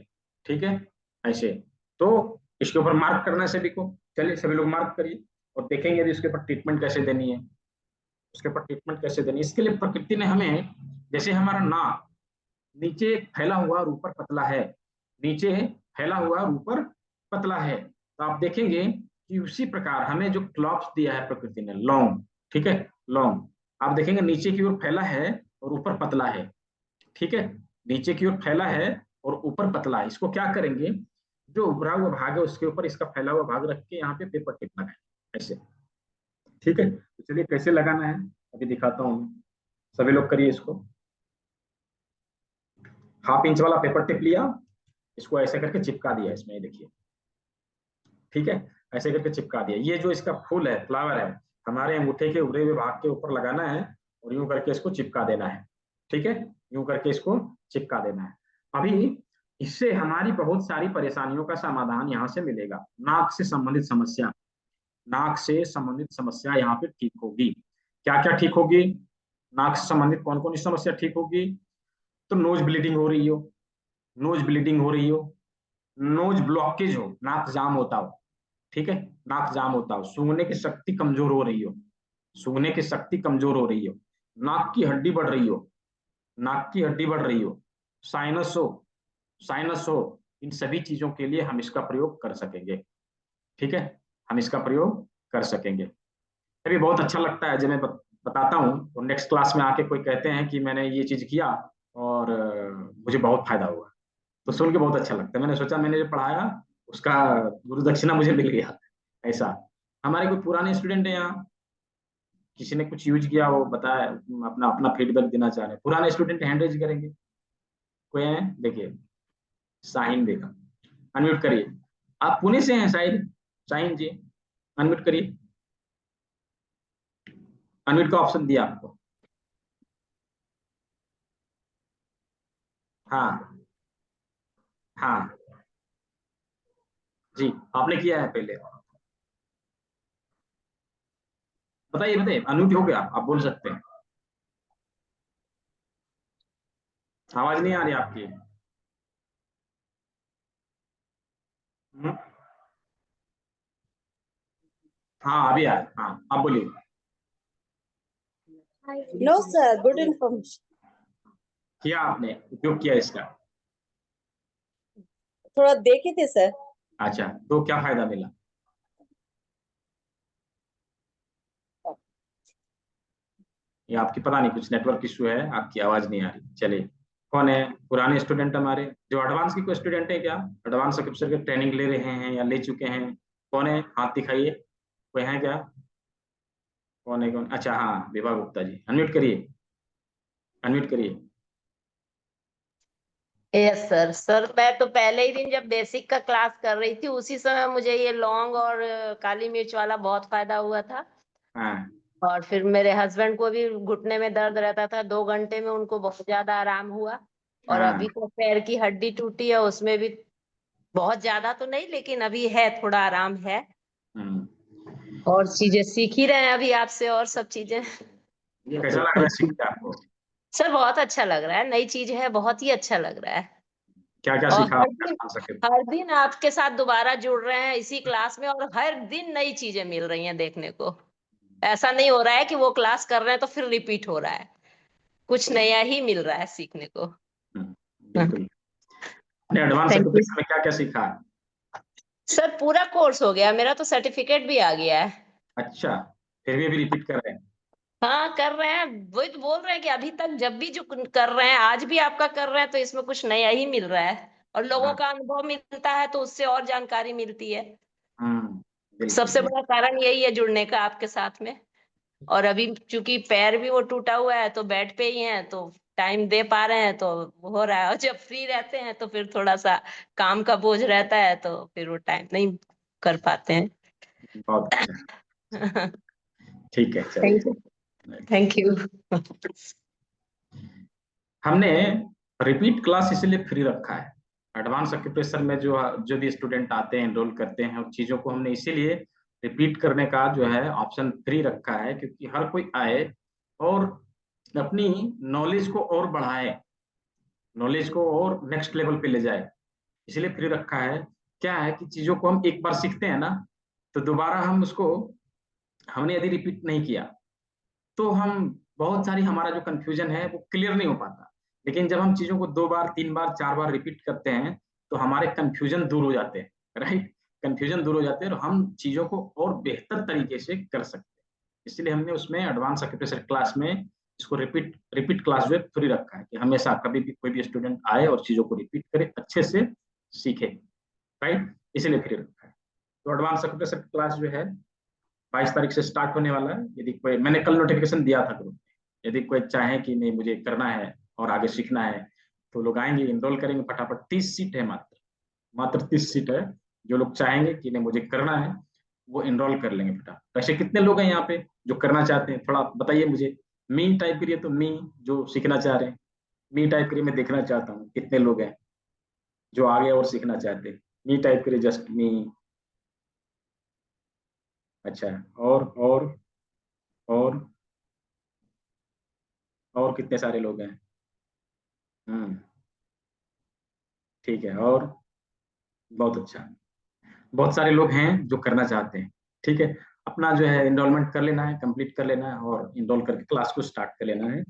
ठीक है, ऐसे, तो इसके ऊपर मार्क करना है सभी को। चलिए सभी लोग मार्क करिए और देखेंगे यदि उसके ऊपर ट्रीटमेंट कैसे देनी है, उसके ऊपर ट्रीटमेंट कैसे देनी है। इसके लिए प्रकृति ने हमें, जैसे हमारा नाक नीचे फैला हुआ और ऊपर पतला है, नीचे फैला हुआ और ऊपर पतला है, तो आप देखेंगे कि उसी प्रकार हमें जो क्लॉप्स दिया है प्रकृति ने, लॉन्ग। ठीक है, लॉन्ग, आप देखेंगे नीचे की ओर फैला है और ऊपर पतला है। ठीक है, नीचे की ओर फैला है और ऊपर पतला है। इसको क्या करेंगे, जो उभरा हुआ भाग है उसके ऊपर इसका फैला हुआ भाग रख के यहाँ पे पेपर टिप लगाए ऐसे। ठीक है, तो चलिए कैसे लगाना है अभी दिखाता हूँ, सभी लोग करिए इसको। हाफ इंच वाला पेपर टिप लिया, इसको ऐसे करके चिपका दिया इसमें, ये देखिए। ठीक है, ऐसे करके चिपका दिया। ये जो इसका फूल है, फ्लावर है, हमारे अंगूठे के उभरे हुए भाग के ऊपर लगाना है और यूं करके इसको चिपका देना है। ठीक है, यूं करके इसको चिपका देना है। अभी इससे हमारी बहुत सारी परेशानियों का समाधान यहाँ से मिलेगा। नाक से संबंधित समस्या, नाक से संबंधित समस्या यहाँ पे ठीक होगी। क्या क्या ठीक होगी, नाक से संबंधित कौन कौन सी समस्या ठीक होगी, तो नोज ब्लीडिंग हो रही हो, नोज ब्लीडिंग हो रही हो, नोज ब्लॉकेज हो, नाक जाम होता हो। ठीक है, नाक जाम होता हो, सूंघने की शक्ति कमजोर हो रही हो, सूंघने की शक्ति कमजोर हो रही हो, नाक की हड्डी बढ़ रही हो, नाक की हड्डी बढ़ रही हो, साइनस हो, साइनस हो, इन सभी चीजों के लिए हम इसका प्रयोग कर सकेंगे। ठीक है, हम इसका प्रयोग कर सकेंगे। अभी बहुत अच्छा लगता है जब मैं बताता हूँ तो नेक्स्ट क्लास में आके कोई कहते हैं कि मैंने ये चीज किया और मुझे बहुत फायदा हुआ, तो सुन के बहुत अच्छा लगता है। मैंने सोचा मैंने जो पढ़ाया उसका गुरु दक्षिणा मुझे मिल गया, ऐसा। हमारे कोई पुराने स्टूडेंट है यहाँ, किसी ने कुछ यूज किया हो बताया, अपना अपना फीडबैक देना चाह रहे हैं, पुराने स्टूडेंट हैंड रेज करेंगे, कोई है देखिए, साहिन बेगम, अनम्यूट करिए। आप पुणे से हैं शायद, साहिन जी, अनम्यूट करिए, अनम्यूट का ऑप्शन दिया आपको। हाँ, हाँ, जी, आपने किया है पहले, बताइए बताइए, अनम्यूट हो गया, आप बोल सकते हैं। आवाज नहीं आ रही आपकी। हम्म, हाँ अभी आया, हाँ आप बोलिए। No, sir. Good information. किया आपने, उपयोग किया इसका? थोड़ा देखे थे सर। अच्छा, तो क्या फायदा मिला? ये आपकी पता नहीं कुछ नेटवर्क इशू है, आपकी आवाज नहीं आ रही। चलिए, कौन है पुराने स्टूडेंट हमारे जो एडवांस की कोई स्टूडेंट है क्या? एडवांस ऑफिसर के ट्रेनिंग ले रहे हैं या ले चुके हैं? कौन है, हाथ दिखाइए, कोई है क्या? कौन है कौन? अच्छा हाँ, विभा गुप्ता जी, अनम्यूट करिए, अनम्यूट करिए। Yes sir. सर मैं तो पहले ही दिन जब बेसिक का क्लास कर रही थी उसी समय मुझे ये लौंग और काली मिर्च वाला बहुत फायदा हुआ था। हाँ और फिर मेरे हस्बैंड को भी घुटने में दर्द रहता था, 2 घंटे में उनको बहुत ज्यादा आराम हुआ। और हाँ। अभी तो पैर की हड्डी टूटी है, उसमें भी बहुत ज्यादा तो नहीं लेकिन अभी है, थोड़ा आराम है। हम्म। और चीजें सीख ही रहे हैं अभी आपसे और सब चीजें। कैसा लग रहा है सीख के आपको? सर बहुत अच्छा लग रहा है, नई चीज है, बहुत ही अच्छा लग रहा है। क्या क्या और सीखा हर आपने दिन, एडवांस के? हर दिन आपके साथ दोबारा जुड़ रहे हैं इसी क्लास में और हर दिन नई चीजें मिल रही हैं देखने को। ऐसा नहीं हो रहा है कि वो क्लास कर रहे हैं तो फिर रिपीट हो रहा है, कुछ नया ही मिल रहा है सीखने को। बिल्कुल। आपने एडवांस थैंक यू ऑक्यूपेशन में क्या क्या सीखा? सर। पूरा कोर्स हो गया मेरा, तो सर्टिफिकेट भी आ गया है। अच्छा, फिर भी अभी रिपीट कर रहे हैं? हाँ कर रहे हैं, वही तो बोल रहे हैं कि अभी तक जब भी जो कर रहे हैं, आज भी आपका कर रहे हैं तो इसमें कुछ नया ही मिल रहा है और लोगों हाँ। का अनुभव मिलता है तो उससे और जानकारी मिलती है। हम्म। बिल्कुल सबसे बिल्कुल। बड़ा कारण यही है जुड़ने का आपके साथ में। और अभी चूंकि पैर भी वो टूटा हुआ है तो बेड पे ही है तो टाइम दे पा रहे हैं तो हो रहा है। और जब फ्री रहते हैं तो फिर थोड़ा सा काम का बोझ रहता है तो फिर वो टाइम नहीं कर पाते हैं। बहुत अच्छा। ठीक है, थैंक यू। चलिए। Thank you. हमने रिपीट क्लास इसलिए फ्री रखा है। एडवांस ऑक्यूपेशन में जो जो भी स्टूडेंट आते हैं, एनरोल करते हैं, उन चीजों को हमने इसीलिए रिपीट करने का जो है ऑप्शन फ्री रखा है, क्योंकि हर कोई आए और अपनी नॉलेज को और बढ़ाए, नॉलेज को और नेक्स्ट लेवल पे ले जाए, इसलिए फ्री रखा है। क्या है कि चीजों को हम एक बार सीखते हैं ना, तो दोबारा हम उसको, हमने यदि रिपीट नहीं किया तो हम बहुत सारी, हमारा जो कंफ्यूजन है वो क्लियर नहीं हो पाता। लेकिन जब हम चीजों को 2 बार 3 बार 4 बार रिपीट करते हैं तो हमारे कंफ्यूजन दूर हो जाते हैं, राइट? कंफ्यूजन दूर हो जाते हैं और हम चीजों को और बेहतर तरीके से कर सकते हैं। इसलिए हमने उसमें एडवांस ऑक्यूपेशन क्लास में इसको रिपीट रिपीट क्लास जो है फ्री रखा है, कि हमेशा कभी भी कोई भी स्टूडेंट आए और चीजों को रिपीट करे, अच्छे से सीखे, राइट? इसलिए फ्री रखा है। तो एडवांस ऑक्यूपेशन क्लास जो है 22 तारीख से स्टार्ट होने वाला है। यदि कोई, मैंने कल नोटिफिकेशन दिया था ग्रुप में, यदि कोई चाहे कि नहीं मुझे करना है और आगे सीखना है तो लोग आएंगे, इनरोल करेंगे फटाफट। 30 सीट है, मात्र मात्र 30 सीट है। जो लोग चाहेंगे कि नहीं मुझे करना है वो इनरोल कर लेंगे फटाफट। वैसे कितने लोग हैं यहाँ पे जो करना चाहते हैं, थोड़ा बताइए मुझे। मी टाइप करिए, तो मी जो सीखना चाह रहे हैं, मी टाइप करिए, मैं देखना चाहता हूँ कितने लोग हैं जो आगे और सीखना चाहते हैं। मी टाइप करिए, जस्ट मी। अच्छा, और और कितने सारे लोग हैं? हम्म। ठीक है, और बहुत अच्छा, बहुत सारे लोग हैं जो करना चाहते हैं। ठीक है, अपना जो है इनरोलमेंट कर लेना है, कंप्लीट कर लेना है और इनरोल करके क्लास को स्टार्ट कर लेना है।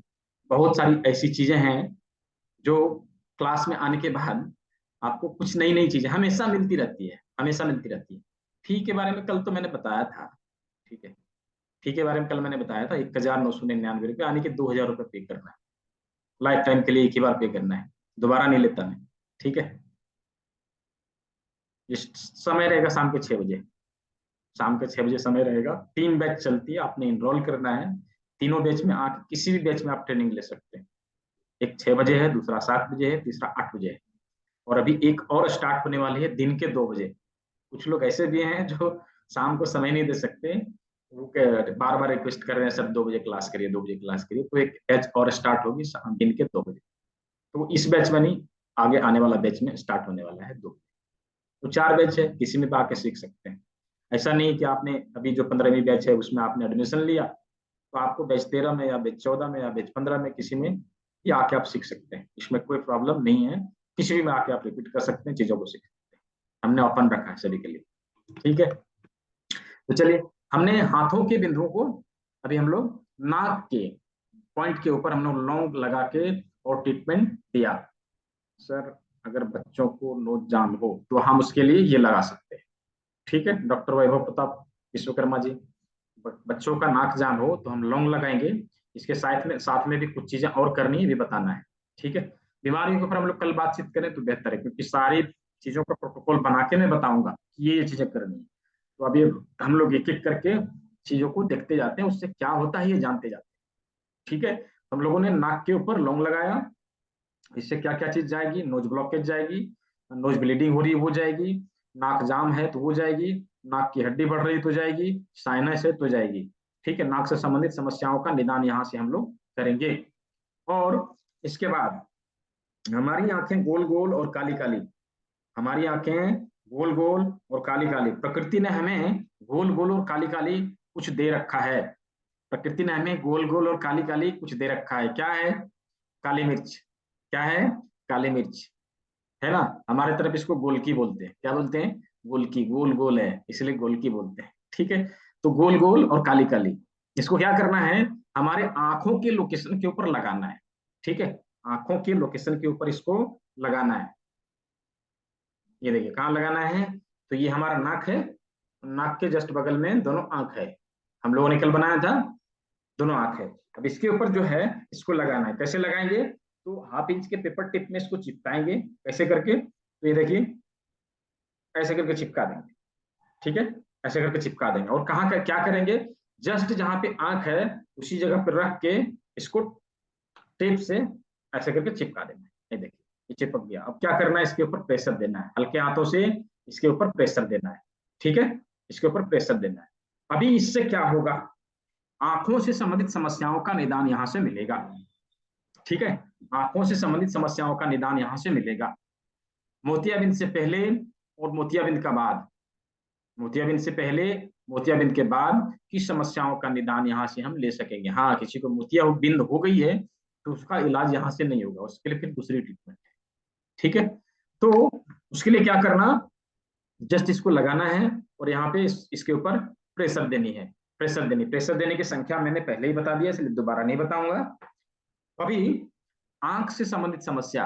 बहुत सारी ऐसी चीजें हैं जो क्लास में आने के बाद आपको कुछ नई नई चीजें हमेशा मिलती रहती है, हमेशा मिलती रहती है। फी के बारे में कल तो मैंने बताया था, ठीक है? फी के बारे में कल मैंने बताया था, 1999 रुपये, आने के 2000 रुपये पे करना है। लाइफ टाइम के लिए एक ही बार पे करना है, दोबारा नहीं लेता मैं, ठीक है? इस समय रहेगा शाम के 6 बजे, शाम के 6 बजे समय रहेगा। 3 बैच चलती है, आपने इनरोल करना है। तीनों बैच में आके किसी भी बैच में आप ट्रेनिंग ले सकते हैं। एक 6 बजे है, दूसरा 7 बजे है, तीसरा 8 बजे है। और अभी एक और स्टार्ट होने वाली है दिन के 2 बजे। कुछ लोग ऐसे भी हैं जो शाम को समय नहीं दे सकते, वो बार बार रिक्वेस्ट कर रहे हैं सर 2 बजे क्लास करिए, 2 बजे क्लास करिए। तो एक बैच और स्टार्ट होगी दिन के 2 बजे। तो इस बैच में नहीं, आगे आने वाला बैच में स्टार्ट होने वाला है 2। तो 4 बैच है, किसी में भी आके सीख सकते हैं। ऐसा नहीं कि आपने अभी जो 15वीं बैच है उसमें आपने एडमिशन लिया तो आपको बैच 13 में या बैच 14 में या बैच 15 में किसी में ये आके आप सीख सकते हैं। इसमें कोई प्रॉब्लम नहीं है, किसी भी में आके आप रिपीट कर सकते हैं, चीजों को सीख सकते हैं। हमने ओपन रखा है सभी के लिए, ठीक है? तो चलिए, हमने हाथों के बिंदुओं को, अभी हम लोग नाक के पॉइंट के ऊपर हम लोग लौंग लगा के और ट्रीटमेंट दिया। सर अगर बच्चों को नोज जाम हो तो हम उसके लिए ये लगा सकते हैं, ठीक है? डॉक्टर वैभव प्रताप विश्वकर्मा जी, बच्चों का नाक जाम हो तो हम लौंग लगाएंगे। इसके साथ में भी कुछ चीजें और करनी है, भी बताना है। ठीक है, बीमारियों के ऊपर हम लोग कल बातचीत करें तो बेहतर है, क्योंकि सारी चीजों का प्रोटोकॉल बना के मैं बताऊंगा कि ये चीजें करनी है। तो अभी हम लोग एक एक करके चीजों को देखते जाते हैं, उससे क्या होता है ये जानते जाते हैं। ठीक है, हम लोगों ने नाक के ऊपर लौंग लगाया, इससे क्या क्या चीज जाएगी, नोज ब्लॉकेज जाएगी, नोज ब्लीडिंग हो रही है वो जाएगी, नाक जाम है तो वो जाएगी, नाक की हड्डी बढ़ रही तो जाएगी, साइनस है तो जाएगी। ठीक है, नाक से संबंधित समस्याओं का निदान यहाँ से हम लोग करेंगे। और इसके बाद हमारी आंखें गोल गोल और काली काली, हमारी आंखें गोल गोल और काली काली, प्रकृति ने हमें गोल गोल और काली काली कुछ दे रखा है। प्रकृति ने हमें गोल गोल और काली काली कुछ दे रखा है। क्या है? काली मिर्च। क्या है? काली मिर्च, है ना। हमारे तरफ इसको गोलकी बोलते हैं। क्या बोलते हैं? गोलकी, गोल गोल है इसलिए गोलकी बोलते हैं। ठीक है, तो गोल गोल और काली काली, इसको क्या करना है, हमारे आंखों के लोकेशन के ऊपर लगाना है। ठीक है, आंखों के लोकेशन के ऊपर इसको लगाना है। ये देखिए कहाँ लगाना है, तो ये हमारा नाक है, नाक के जस्ट बगल में दोनों आंख है, हम लोगों ने कल बनाया था, दोनों आंख है। अब इसके ऊपर जो है इसको लगाना है। कैसे लगाएंगे, तो हाफ इंच के पेपर टिप में इसको चिपकाएंगे। कैसे करके, तो ये देखिए ऐसे करके चिपका देंगे। ठीक है, ऐसे करके चिपका देंगे। और कहाँ का क्या करेंगे, जस्ट जहां पे आंख है उसी जगह पर रख के इसको टेप से ऐसे करके चिपका देना है। ये देखिए ये चिपक गया। अब क्या करना है, इसके ऊपर प्रेशर देना है, हल्के हाथों से इसके ऊपर प्रेशर देना है। ठीक है, इसके ऊपर प्रेशर देना है। अभी इससे क्या होगा, आंखों से संबंधित समस्याओं का निदान यहां से मिलेगा। ठीक है, आंखों से संबंधित समस्याओं का निदान यहां से मिलेगा। मोतियाबिंद से पहले और मोतियाबिंद का बाद, मोतियाबिंद से पहले मोतियाबिंद के बाद की समस्याओं का निदान यहाँ से हम ले सकेंगे। हाँ, किसी को मोतियाबिंद हो गई है तो उसका इलाज यहाँ से नहीं होगा, उसके लिए फिर दूसरी ट्रीटमेंट है। ठीक है, तो उसके लिए क्या करना, जस्ट इसको लगाना है और यहाँ पे इसके ऊपर प्रेशर देनी है। प्रेशर देने की संख्या मैंने पहले ही बता दिया, इसलिए दोबारा नहीं बताऊंगा। अभी आंख से संबंधित समस्या,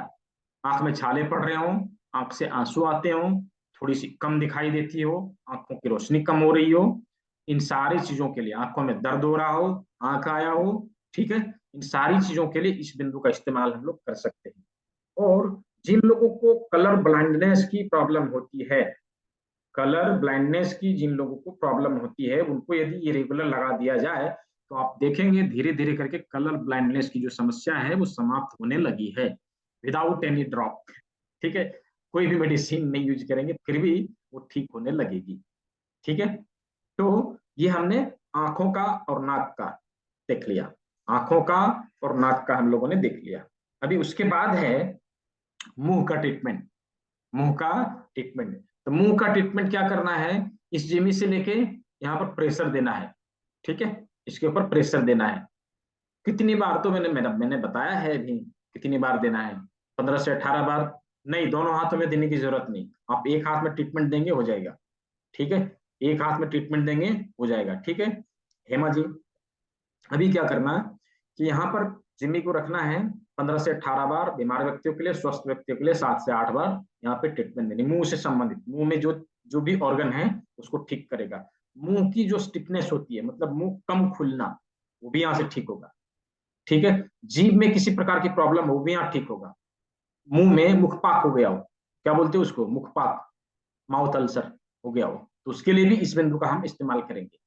आंख में छाले पड़ रहे हो, आंख से आंसू आते हो, थोड़ी सी कम दिखाई देती हो, आंखों की रोशनी कम हो रही हो, इन सारी चीजों के लिए, आंखों में दर्द हो रहा हो, आंख आया हो, ठीक है, इन सारी चीजों के लिए इस बिंदु का इस्तेमाल हम लोग कर सकते हैं। और जिन लोगों को कलर ब्लाइंडनेस की प्रॉब्लम होती है, कलर ब्लाइंडनेस की जिन लोगों को प्रॉब्लम होती है, उनको यदि ये रेगुलर लगा दिया जाए तो आप देखेंगे धीरे धीरे करके कलर ब्लाइंडनेस की जो समस्या है वो समाप्त होने लगी है, विदाउट एनी ड्रॉप। ठीक है, कोई भी मेडिसिन नहीं यूज करेंगे फिर भी वो ठीक होने लगेगी। ठीक है, तो ये हमने आंखों का और नाक का देख लिया, आंखों का और नाक का हम लोगों ने देख लिया। अभी उसके बाद है मुंह का ट्रीटमेंट। मुंह का ट्रीटमेंट, तो मुंह का ट्रीटमेंट क्या करना है, इस जिमी से लेके यहाँ पर प्रेशर देना है। ठीक है, इसके ऊपर प्रेशर देना है। कितनी बार, तो मैंने बताया है अभी कितनी बार देना है, 15 से 18 बार। नहीं, दोनों हाथों में देने की जरूरत नहीं, आप एक हाथ में ट्रीटमेंट देंगे हो जाएगा। ठीक है, एक हाथ में ट्रीटमेंट देंगे हो जाएगा। ठीक है हेमा जी, अभी क्या करना है कि यहाँ पर जिम्मी को रखना है 15 से 18 बार, बीमार व्यक्तियों के लिए, स्वस्थ व्यक्तियों के लिए 7 से 8 बार यहाँ पे ट्रीटमेंट देनी। मुंह से संबंधित, मुंह में जो जो भी ऑर्गन है उसको ठीक करेगा। मुंह की जो स्टिफनेस होती है, मतलब मुंह कम खुलना, वो भी यहाँ से ठीक होगा। ठीक है, जीभ में किसी प्रकार की प्रॉब्लम हो, वो भी यहाँ ठीक होगा। मुंह में मुखपाक हो गया हो, क्या बोलते हैं उसको, मुखपाक, माउथ अल्सर हो गया हो, तो उसके लिए भी इस बिंदु का हम इस्तेमाल करेंगे।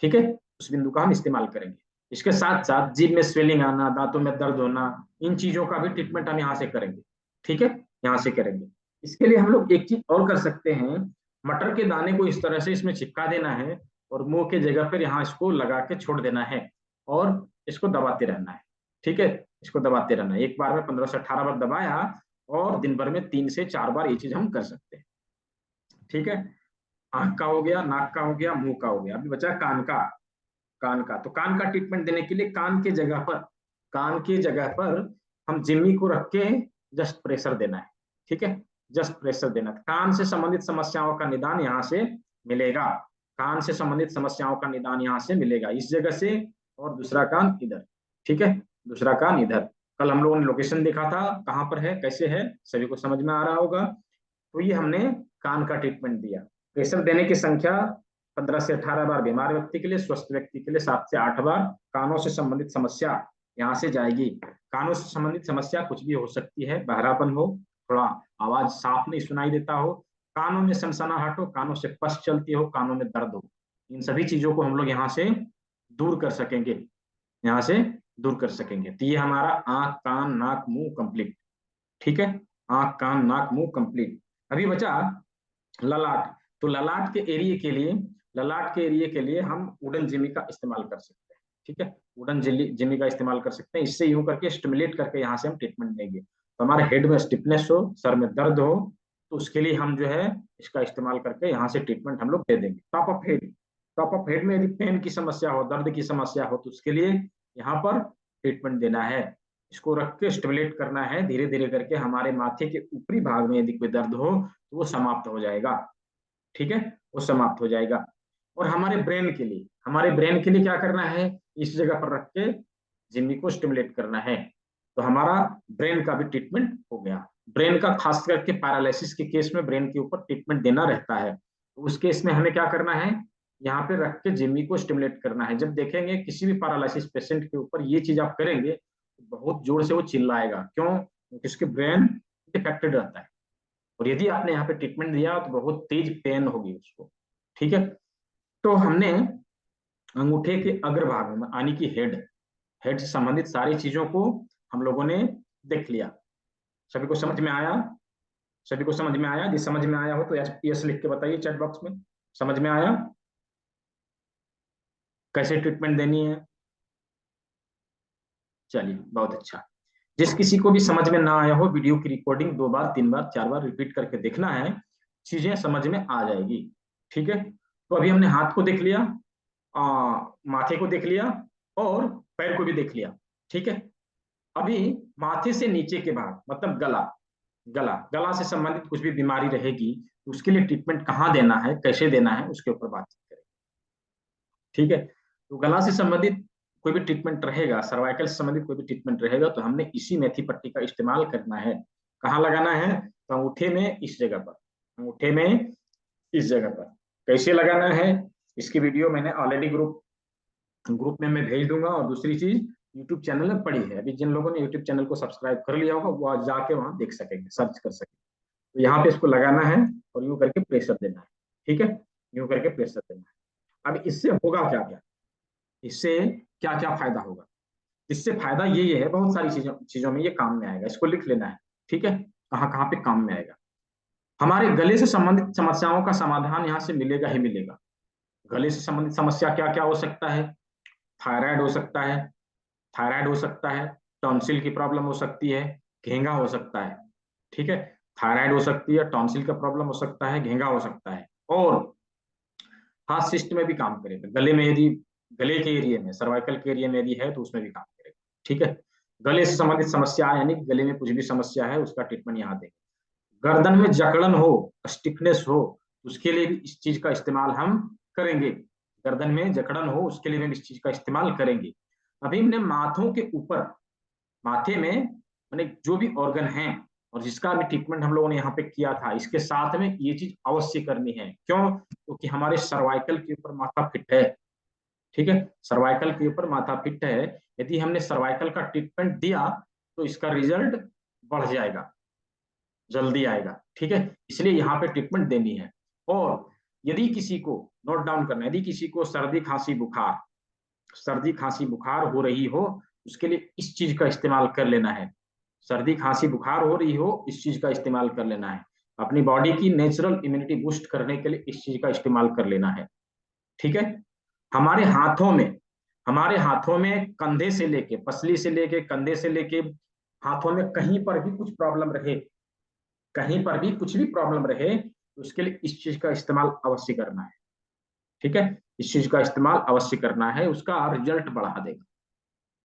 ठीक है, उस बिंदु का हम इस्तेमाल करेंगे। इसके साथ साथ जीभ में स्वेलिंग आना, दांतों में दर्द होना, इन चीजों का भी ट्रीटमेंट हम यहाँ से करेंगे। ठीक है, यहाँ से करेंगे। इसके लिए हम लोग एक चीज और कर सकते हैं, मटर के दाने को इस तरह से इसमें चिपका देना है और मुंह के जगह पर यहाँ इसको लगा के छोड़ देना है और इसको दबाते रहना है। ठीक है, इसको दबाते रहना है, एक बार में 15 से 18 बार दबाया और दिन भर में 3 से 4 बार ये चीज हम कर सकते हैं। ठीक है, आंख का हो गया, नाक का हो गया, मुंह का हो गया। अभी बचा कान का। कान का, तो कान का ट्रीटमेंट देने के लिए कान के जगह पर, कान की जगह पर हम जिम्मी को रख के जस्ट प्रेशर देना है। ठीक है, जस्ट प्रेशर देना। कान से संबंधित समस्याओं का निदान यहाँ से मिलेगा, कान से संबंधित समस्याओं का निदान यहाँ से मिलेगा, इस जगह से, और दूसरा कान इधर। ठीक है, दूसरा कान इधर। कल हम लोगों ने लोकेशन देखा था, कहाँ पर है, कैसे है, सभी को समझ में आ रहा होगा। तो ये हमने कान का ट्रीटमेंट दिया। प्रेशर देने की संख्या 15 से 18 बार बीमार व्यक्ति के लिए, स्वस्थ व्यक्ति के लिए 7 से 8 बार। कानों से संबंधित समस्या यहाँ से जाएगी। कानों से संबंधित समस्या कुछ भी हो सकती है, बहरापन हो, थोड़ा आवाज साफ नहीं सुनाई देता हो, कानों में सनसनाहट हो, कानों से पस चलती हो, कानों में दर्द हो, इन सभी चीजों को हम लोग यहाँ से दूर कर सकेंगे, यहाँ से दूर कर सकेंगे। तो ये हमारा आंख, कान, नाक, मुंह कंप्लीट। ठीक है, आंख, कान, नाक, मुंह कंप्लीट। अभी बचा ललाट। तो ललाट के एरिया के लिए, ललाट के एरिया के लिए हम वुडन जिमी का इस्तेमाल कर सकते हैं। ठीक है, वुडन जिमी का इस्तेमाल कर सकते हैं। इससे यूं करके स्टिमुलेट करके यहाँ से हम ट्रीटमेंट देंगे। तो हमारे हेड में स्टिफनेस हो, सर में दर्द हो, तो उसके लिए हम जो है इसका इस्तेमाल करके यहाँ से ट्रीटमेंट हम लोग दे देंगे। Top of head, top of head में यदि पेन की समस्या हो, दर्द की समस्या हो, तो उसके लिए यहाँ पर ट्रीटमेंट देना है। इसको रख के स्टिमुलेट करना है, धीरे धीरे करके हमारे माथे के ऊपरी भाग में यदि कोई दर्द हो तो वो समाप्त हो जाएगा। ठीक है, वो समाप्त हो जाएगा। और हमारे ब्रेन के लिए, हमारे ब्रेन के लिए क्या करना है, इस जगह पर रख के जिम्मी को स्टिमुलेट करना है। तो हमारा ब्रेन का भी ट्रीटमेंट हो गया। ब्रेन का खास करके पैरालिसिस के केस में ब्रेन के ऊपर ट्रीटमेंट देना रहता है। तो उस केस में हमें क्या करना है, यहाँ पे रख के जिम्मी को स्टिमुलेट करना है। जब देखेंगे किसी भी पैरालिसिस पेशेंट के ऊपर ये चीज आप करेंगे तो बहुत जोर से वो चिल्लाएगा। क्यों? क्योंकि उसके ब्रेन इफेक्टेड रहता है। और यदि आपने यहाँ पे ट्रीटमेंट दिया तो बहुत तेज पेन होगी उसको। ठीक है, तो हमने अंगूठे के अग्रभाग में यानी कि हेड, हेड से संबंधित सारी चीजों को हम लोगों ने देख लिया। सभी को समझ में आया? सभी को समझ में आया? यदि समझ में आया हो तो यस लिख के बताइए चैट बॉक्स में, समझ में आया? कैसे ट्रीटमेंट देनी है? चलिए, बहुत अच्छा। जिस किसी को भी समझ में ना आया हो, वीडियो की रिकॉर्डिंग 2 बार 3 बार 4 बार रिपीट करके देखना है, चीजें समझ में आ जाएगी। ठीक है, तो अभी हमने हाथ को देख लिया, माथे को देख लिया और पैर को भी देख लिया। ठीक है, अभी माथे से नीचे के भाग मतलब गला, गला, गला से संबंधित कुछ भी बीमारी रहेगी तो उसके लिए ट्रीटमेंट कहाँ देना है, कैसे देना है, उसके ऊपर बातचीत करें। ठीक है, तो गला से संबंधित कोई भी ट्रीटमेंट रहेगा, सर्वाइकल से संबंधित कोई भी ट्रीटमेंट रहेगा तो हमने इसी मेथी पट्टी का इस्तेमाल करना है। कहाँ लगाना है? तो अंगूठे में इस जगह पर, अंगूठे में इस जगह पर। कैसे लगाना है इसकी वीडियो मैंने ऑलरेडी ग्रुप में मैं भेज दूंगा। और दूसरी चीज यूट्यूब चैनल में पड़ी है, अभी जिन लोगों ने यूट्यूब चैनल को सब्सक्राइब कर लिया होगा वो आज जाके वहां देख सकेंगे, सर्च कर सकेंगे। तो यहाँ पे इसको लगाना है और यूं करके प्रेशर देना है। ठीक है, यूं करके प्रेशर देना है। अब इससे होगा क्या क्या, इससे क्या क्या फायदा होगा? इससे फायदा ये है, बहुत सारी चीजों में ये काम में आएगा। इसको लिख लेना है। ठीक है, कहाँ कहाँ पे काम में आएगा। हमारे गले से संबंधित समस्याओं का समाधान यहाँ से मिलेगा ही मिलेगा। गले से संबंधित समस्या क्या क्या हो सकता है? थायराइड हो सकता है, थायराइड हो सकता है, टॉन्सिल की प्रॉब्लम हो सकती है, घेंगा हो सकता है। ठीक है, थायराइड हो सकती है, टॉन्सिल का प्रॉब्लम हो सकता है, घेंगा हो सकता है। और हार्ट सिस्टम में भी काम करेगा। गले में यदि, गले के एरिया में, सर्वाइकल के एरिया में यदि है तो उसमें भी काम करेगा। ठीक है, गले से संबंधित समस्या यानी गले में कुछ भी समस्या है उसका ट्रीटमेंट यहाँ देंगे। गर्दन में जकड़न हो, स्टिफनेस हो, उसके लिए भी इस चीज का इस्तेमाल हम करेंगे। गर्दन में जकड़न हो उसके लिए भी इस चीज का इस्तेमाल करेंगे। अभी हमने माथों के ऊपर, माथे में मैंने जो भी ऑर्गन है और जिसका भी ट्रीटमेंट हम लोगों ने यहाँ पे किया था, इसके साथ में ये चीज अवश्य करनी है। क्यों? क्योंकि हमारे सर्वाइकल के ऊपर माथा फिट है। ठीक है, सर्वाइकल के ऊपर माथा फिट है। यदि हमने सर्वाइकल का ट्रीटमेंट दिया तो इसका रिजल्ट बढ़ जाएगा, जल्दी आएगा। ठीक है, इसलिए यहाँ पे ट्रीटमेंट देनी है। और यदि किसी को, नोट डाउन करना, यदि किसी को सर्दी खांसी बुखार, सर्दी खांसी बुखार हो रही हो उसके लिए इस चीज का इस्तेमाल कर लेना है। सर्दी खांसी बुखार हो रही हो इस चीज का इस्तेमाल कर लेना है। अपनी बॉडी की नेचुरल इम्यूनिटी बूस्ट करने के लिए इस चीज का इस्तेमाल कर लेना है। ठीक है, हमारे हाथों में, हमारे हाथों में कंधे से लेके, पसली से लेके, कंधे से लेके हाथों में कहीं पर भी कुछ प्रॉब्लम रहे, कहीं पर भी कुछ भी प्रॉब्लम रहे तो उसके लिए इस चीज का इस्तेमाल अवश्य करना है। ठीक है, इस चीज का इस्तेमाल अवश्य करना है, उसका रिजल्ट बढ़ा देगा।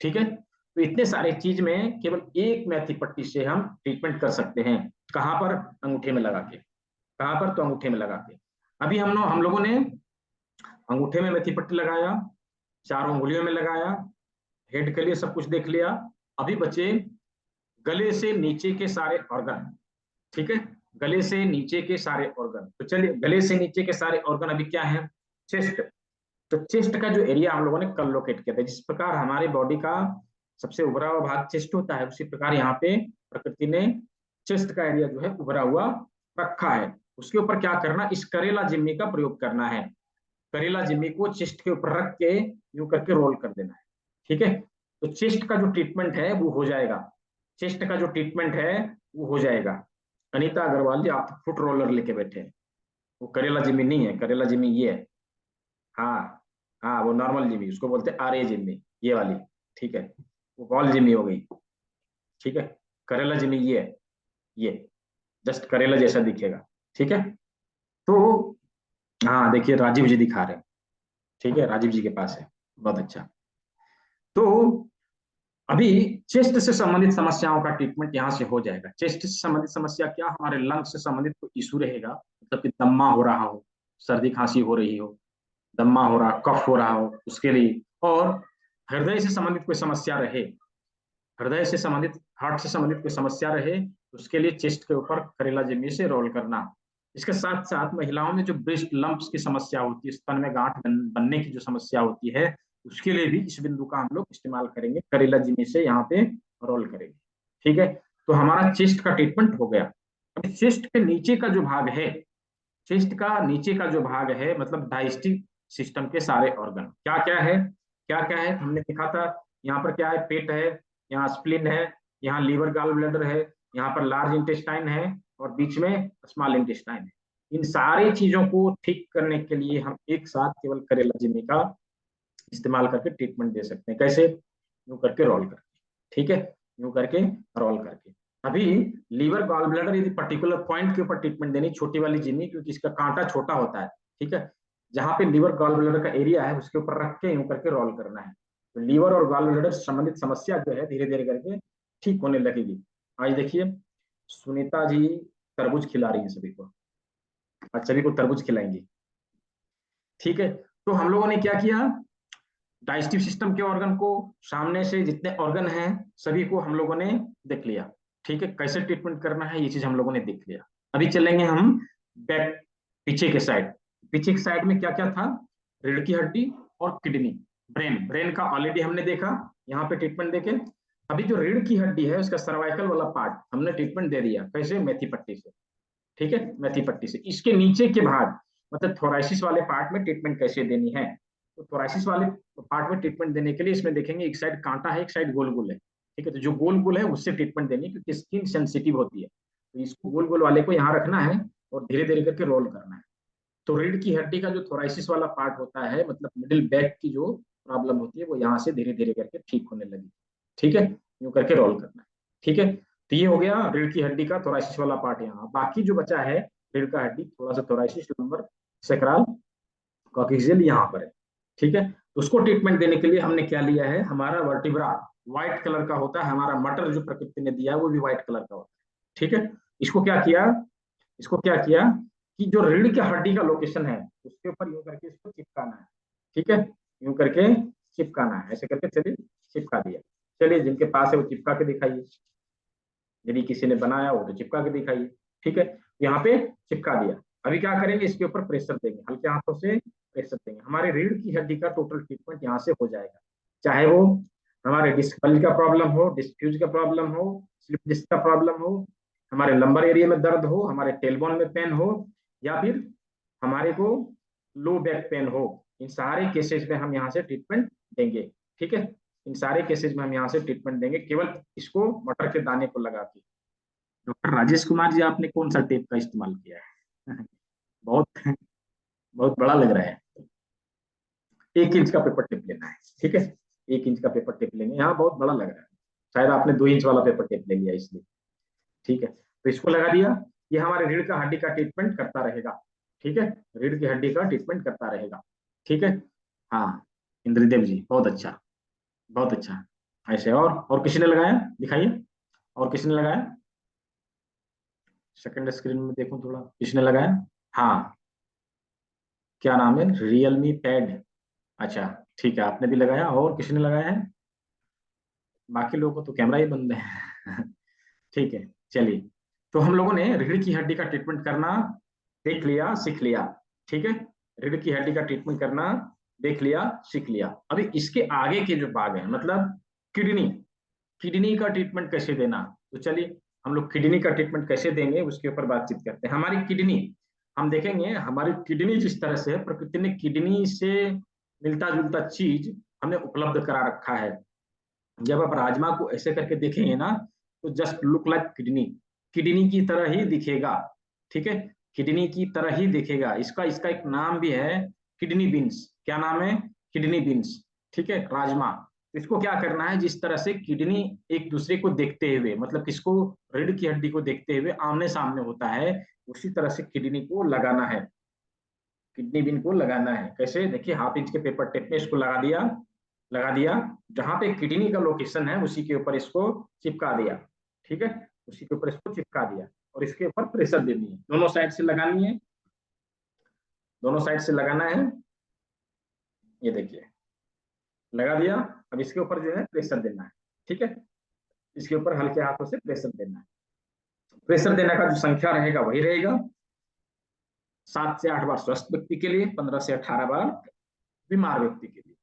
ठीक है, तो इतने सारे चीज में केवल एक मेथी पट्टी से हम ट्रीटमेंट कर सकते हैं। कहां पर? अंगूठे में लगा के। कहां पर? तो अंगूठे में लगा के। अभी हम लोगों ने अंगूठे में मेथी पट्टी लगाया, चारों उंगलियों में लगाया, हेड के लिए सब कुछ देख लिया। अभी बचे गले से नीचे के सारे ऑर्गन। ठीक है, गले से नीचे के सारे ऑर्गन। तो चलिए, गले से नीचे के सारे ऑर्गन अभी क्या है? चेस्ट। तो चेस्ट का जो एरिया हम लोगों ने कल लोकेट किया था, जिस प्रकार हमारे बॉडी का सबसे उभरा हुआ भाग चेस्ट होता है, उसी प्रकार यहाँ पे प्रकृति ने चेस्ट का एरिया जो है उभरा हुआ रखा है। उसके ऊपर क्या करना, इस करेला जिम्मी का प्रयोग करना है। करेला जिम्मी को चेस्ट के ऊपर रख के यूं करके रोल कर देना है। ठीक है, तो चेस्ट का जो ट्रीटमेंट है वो हो जाएगा। चेस्ट का जो ट्रीटमेंट है वो हो जाएगा। अनीता अग्रवाल जी, आप फुट रोलर लेके बैठे हैं, वो करेला जिम्मी नहीं है, करेला जिम्मी ये है। हाँ हाँ, वो नॉर्मल जिम्मी, उसको बोलते हैं आरए जिम्मी, ये वाली। ठीक है, वो बॉल जिम्मी हो गई। ठीक है, करेला जिम्मी ये है, ये जस्ट करेला जैसा दिखेगा। ठीक है, तो हाँ देखिए राजीव जी दिखा रहे हैं। ठीक है, राजीव जी के पास है, बहुत अच्छा। तो अभी चेस्ट से संबंधित समस्याओं का ट्रीटमेंट यहाँ से हो जाएगा। चेस्ट से संबंधित समस्या क्या, हमारे लंग से संबंधित कोई इशू रहेगा, मतलब कि दम्मा हो रहा हो, सर्दी खांसी हो रही हो, दम्मा हो रहा, कफ हो रहा हो, उसके लिए। और हृदय से संबंधित कोई समस्या रहे, हृदय से संबंधित, हार्ट से संबंधित कोई समस्या रहे, उसके लिए चेस्ट के ऊपर करेला जिम्मी से रोल करना। इसके साथ साथ महिलाओं में जो ब्रेस्ट लंप्स की समस्या होती है, स्तन में गांठ बनने की जो समस्या होती है, उसके लिए भी इस बिंदु का हम लोग इस्तेमाल करेंगे, करेला जिम्मी से यहाँ पे रोल करेंगे। ठीक है, तो हमारा चेस्ट का ट्रीटमेंट हो गया। अब चेस्ट के नीचे का जो भाग है, चेस्ट का नीचे का जो भाग है, मतलब डाइजेस्टिव सिस्टम के सारे ऑर्गन क्या क्या है, क्या क्या है हमने देखा था। यहाँ पर क्या है, पेट है, यहाँ स्प्लीन है, यहाँ लीवर गॉल ब्लैडर है, यहाँ पर लार्ज इंटेस्टाइन है, और बीच में स्मॉल इंटेस्टाइन है। इन सारी चीजों को ठीक करने के लिए हम एक साथ केवल करेला जिम्मी का इस्तेमाल करके ट्रीटमेंट दे सकते हैं। कैसे, यूं करके रोल करके। ठीक है, यूं करके रोल करके। अभी लीवर गॉल ब्लैडर यदि पर्टिकुलर पॉइंट के ऊपर ट्रीटमेंट देनी, छोटी वाली जिम्मी, क्योंकि इसका कांटा छोटा होता है। ठीक है, जहां पे लीवर गॉल ब्लैडर का एरिया है उसके ऊपर रख के यूं करके रोल करना है। तो लीवर और गॉल ब्लैडर से संबंधित समस्या जो है धीरे धीरे करके ठीक होने लगेगी। आज देखिए सुनीता जी तरबूज खिला रही है सभी को, आज सभी को तरबूज खिलाएंगी। ठीक है, तो हम लोगों ने क्या किया, डाइजेस्टिव सिस्टम के ऑर्गन को, सामने से जितने ऑर्गन हैं सभी को हम लोगों ने देख लिया। ठीक है, कैसे ट्रीटमेंट करना है ये चीज हम लोगों ने देख लिया। अभी चलेंगे हम बैक, पीछे के साइड। पीछे के साइड में क्या क्या था, रीढ़ की हड्डी और किडनी, ब्रेन। ब्रेन का ऑलरेडी हमने देखा यहाँ पे ट्रीटमेंट देके। अभी जो रीढ़ की हड्डी है उसका सर्वाइकल वाला पार्ट हमने ट्रीटमेंट दे दिया, कैसे, मेथी पट्टी से। ठीक है, मेथी पट्टी से। इसके नीचे के भाग, मतलब थोराइसिस वाले पार्ट में ट्रीटमेंट कैसे देनी है, तो थोराइसिस वाले पार्ट में ट्रीटमेंट देने के लिए इसमें देखेंगे एक साइड कांटा है, एक साइड गोल गोल है। ठीक है, तो जो गोल गोल है उससे ट्रीटमेंट देनी है, क्योंकि स्किन सेंसिटिव होती है, तो इसको गोल गोल वाले को यहाँ रखना है और धीरे धीरे करके रोल करना है। तो रीढ़ की हड्डी का जो थोराइसिस वाला पार्ट होता है, मतलब मिडिल बैक की जो प्रॉब्लम होती है, वो यहाँ से धीरे धीरे करके ठीक होने लगी। ठीक है, यूं करके रोल करना है। ठीक है, तो ये हो गया रीढ़ की हड्डी का थोराइसिस वाला पार्ट। यहाँ बाकी जो बचा है, रीढ़ का हड्डी, थोड़ा सा थोराइसिस, लंबर, सेक्रल, कॉक्सियल यहाँ पर है। ठीक है, तो उसको ट्रीटमेंट देने के लिए हमने क्या लिया है, हमारा वर्टिब्रा व्हाइट कलर का होता है, हमारा मटर जो प्रकृति ने दिया है वो भी व्हाइट कलर का होता है। ठीक है, इसको क्या किया, इसको क्या किया कि जो रीढ़ की हड्डी का लोकेशन है उसके ऊपर यूं करके इसको चिपकाना है। ठीक है, यूं करके चिपकाना है, ऐसे करके चलिए चिपका दिया। चलिए जिनके पास है वो चिपका के दिखाइए, यदि किसी ने बनाया हो तो चिपका के दिखाइए। ठीक है, यहाँ पे चिपका दिया। अभी क्या करेंगे, इसके ऊपर प्रेशर देंगे, हल्के हाथों से प्रेशर देंगे। हमारे रीढ़ की हड्डी का टोटल ट्रीटमेंट यहाँ से हो जाएगा, चाहे वो हमारे डिस्क बल्ज का प्रॉब्लम हो, डिस्क का प्रॉब्लम हो, स्लिप डिस्क का प्रॉब्लम हो, हमारे लंबर एरिया में दर्द हो, हमारे टेलबोन में पेन हो, या फिर हमारे को लो बैक पेन हो, इन सारे केसेस में हम यहाँ से ट्रीटमेंट देंगे। ठीक है, इन सारे केसेस में हम यहाँ से ट्रीटमेंट देंगे, केवल इसको मटर के दाने को लगा के। डॉक्टर राजेश कुमार जी, आपने कौन सा टेप का इस्तेमाल किया है? बहुत बहुत बड़ा लग रहा है। 1 इंच का पेपर टेप लेना है। ठीक है, 1 इंच का पेपर टेप लेंगे, यहाँ बहुत बड़ा लग रहा है, शायद आपने 2 इंच वाला पेपर टेप ले लिया इसलिए। ठीक है, तो इसको लगा दिया, ये हमारे रीढ़ का हड्डी का ट्रीटमेंट करता रहेगा। ठीक है, रीढ़ की हड्डी का ट्रीटमेंट करता रहेगा। ठीक है, हाँ इंद्रदेव जी बहुत अच्छा, बहुत अच्छा। ऐसे और किसी ने लगाया, दिखाइए, और किसी ने लगाया, सेकंड स्क्रीन में देखूं थोड़ा, किसने लगाया, हाँ क्या नाम है, रियलमी पैड। अच्छा ठीक है, आपने भी लगाया, और किसने लगाया है, बाकी लोगों को तो कैमरा ही बंद है। ठीक है, चलिए, तो हम लोगों ने रीढ़ की हड्डी का ट्रीटमेंट करना देख लिया, सीख लिया। ठीक है, रीढ़ की हड्डी का ट्रीटमेंट करना देख लिया, सीख लिया। अभी इसके आगे के जो भाग है, मतलब किडनी, किडनी का ट्रीटमेंट कैसे देना, तो चलिए हम लोग किडनी का ट्रीटमेंट कैसे देंगे उसके ऊपर बातचीत करते हैं। हमारी किडनी, हम देखेंगे हमारी किडनी जिस तरह से प्रकृति ने किडनी से मिलता जुलता चीज हमें उपलब्ध करा रखा है। जब आप राजमा को ऐसे करके देखेंगे ना, तो just look like kidney, kidney की तरह ही दिखेगा, ठीक है, किडनी की तरह ही दिखेगा। इसका इसका एक नाम भी है, किडनी बीन्स। क्या नाम है? किडनी बीन्स, ठीक है, राजमा। इसको क्या करना है, जिस तरह से किडनी एक दूसरे को देखते हुए, मतलब किसको, रीढ़ की हड्डी को देखते हुए आमने सामने होता है, उसी तरह से किडनी को लगाना है, किडनी बीन को लगाना है। कैसे? देखिए, हाफ इंच के पेपर टेप में इसको लगा दिया, लगा दिया, जहां पे किडनी का लोकेशन है उसी के ऊपर इसको चिपका दिया, ठीक है, उसी के ऊपर इसको चिपका दिया और इसके ऊपर प्रेशर देनी है, दोनों साइड से लगानी है, दोनों साइड से लगाना है। ये देखिए, लगा दिया। अब इसके ऊपर जो है प्रेशर देना है, ठीक है, इसके ऊपर हल्के हाथों से प्रेशर देना है। प्रेशर देने का जो संख्या रहेगा वही रहेगा, 7 से 8 बार स्वस्थ व्यक्ति के लिए, 15 से 18 बार बीमार व्यक्ति के लिए,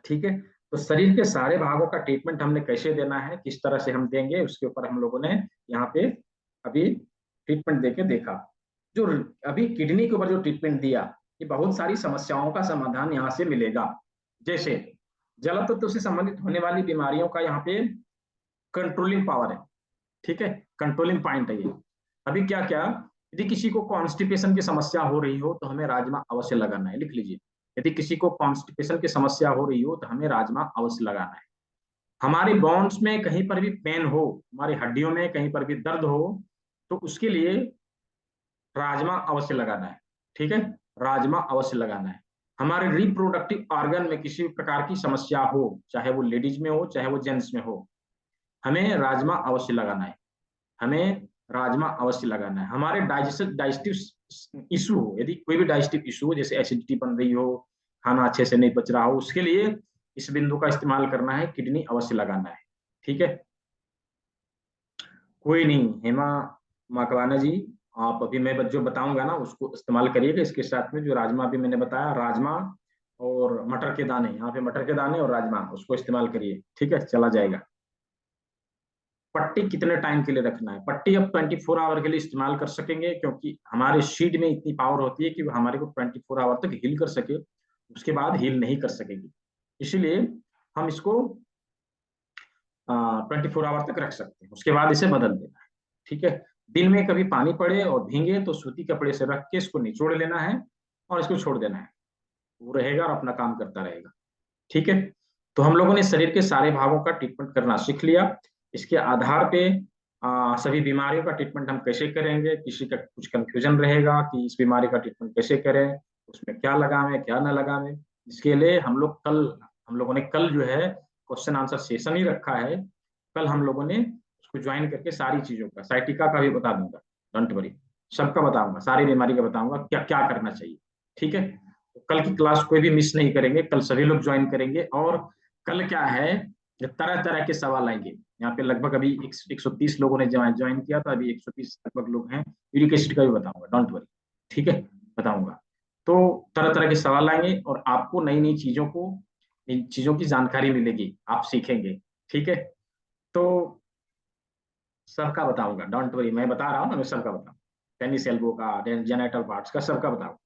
ठीक है। तो शरीर के सारे भागों का ट्रीटमेंट हमने कैसे देना है, किस तरह से हम देंगे, उसके ऊपर हम लोगों ने यहाँ पे अभी ट्रीटमेंट देके देखा। जो अभी किडनी के ऊपर जो ट्रीटमेंट दिया, ये बहुत सारी समस्याओं का समाधान यहाँ से मिलेगा। जैसे जल तत्व से संबंधित होने वाली बीमारियों का यहाँ पे कंट्रोलिंग पावर है, ठीक है, कंट्रोलिंग पॉइंट है ये। अभी क्या क्या, यदि किसी को कॉन्स्टिपेशन की समस्या हो रही हो तो हमें राजमा अवश्य लगाना है, लिख लीजिए। यदि किसी को कॉन्स्टिपेशन की समस्या हो रही हो तो हमें राजमा अवश्य लगाना है। हमारे बोन्स में कहीं पर भी पेन हो, हमारी हड्डियों में कहीं पर भी दर्द हो, तो उसके लिए राजमा अवश्य लगाना है, ठीक है, राजमा अवश्य लगाना है। हमारे रिप्रोडक्टिव ऑर्गन में किसी प्रकार की समस्या हो, चाहे वो लेडीज में हो चाहे वो जेंट्स में हो, हमें राजमा अवश्य लगाना है, हमें राजमा अवश्य लगाना है। हमारे डाइजेस्टिव इशू हो, यदि कोई भी डाइजेस्टिव इशू हो, जैसे एसिडिटी बन रही हो, खाना अच्छे से नहीं पच रहा हो, उसके लिए इस बिंदु का इस्तेमाल करना है, किडनी अवश्य लगाना है, ठीक है। कोई नहीं हेमा माकवाना जी, आप अभी मैं जो बताऊंगा ना उसको इस्तेमाल करिएगा। इसके साथ में जो राजमा अभी मैंने बताया, राजमा और मटर के दाने, यहाँ पे मटर के दाने और राजमा, उसको इस्तेमाल करिए, ठीक है, चला जाएगा। पट्टी कितने टाइम के लिए रखना है? पट्टी अब 24 आवर के लिए इस्तेमाल कर सकेंगे, क्योंकि हमारे शीट में इतनी पावर होती है कि वो हमारे को 24 आवर तक हील कर सके, उसके बाद हील नहीं कर सकेगी। इसीलिए हम इसको 24 आवर तक रख सकते हैं, उसके बाद इसे बदल देना है, ठीक है। दिन में कभी पानी पड़े और भीगे तो सूती कपड़े से रख के इसको निचोड़ लेना है और इसको छोड़ देना है, वो रहेगा और अपना काम करता रहेगा, ठीक है। तो हम लोगों ने शरीर के सारे भागों का ट्रीटमेंट करना सीख लिया। इसके आधार पे सभी बीमारियों का ट्रीटमेंट हम कैसे करेंगे, किसी का कुछ कंफ्यूजन रहेगा कि इस बीमारी का ट्रीटमेंट कैसे करें, उसमें क्या लगावें क्या ना लगावें, इसके लिए हम लोगों ने कल जो है क्वेश्चन आंसर सेशन ही रखा है। कल हम लोगों ने उसको ज्वाइन करके सारी चीजों का, साइटिका का भी बता दूंगा, डोंट वरी, सबका बताऊंगा, सारी बीमारी का बताऊंगा क्या क्या करना चाहिए, ठीक है। तो कल की क्लास कोई भी मिस नहीं करेंगे, कल सभी लोग ज्वाइन करेंगे। और कल क्या है, तरह तरह के सवाल आएंगे यहाँ पे। लगभग अभी 130 लोगों ने ज्वाइन किया, तो अभी 130 लगभग लोग हैं। यूरिक एसिड का भी बताऊंगा, डोंट वरी, ठीक है, बताऊंगा। तो तरह तरह के सवाल आएंगे और आपको नई नई चीजों की जानकारी मिलेगी, आप सीखेंगे, ठीक है। तो सबका बताऊंगा, डोंट वरी, मैं बता रहा हूँ ना, मैं सबका बताऊंगा, टेनिस एल्बो का, जेनेटल पार्ट्स का, सबका बताऊंगा,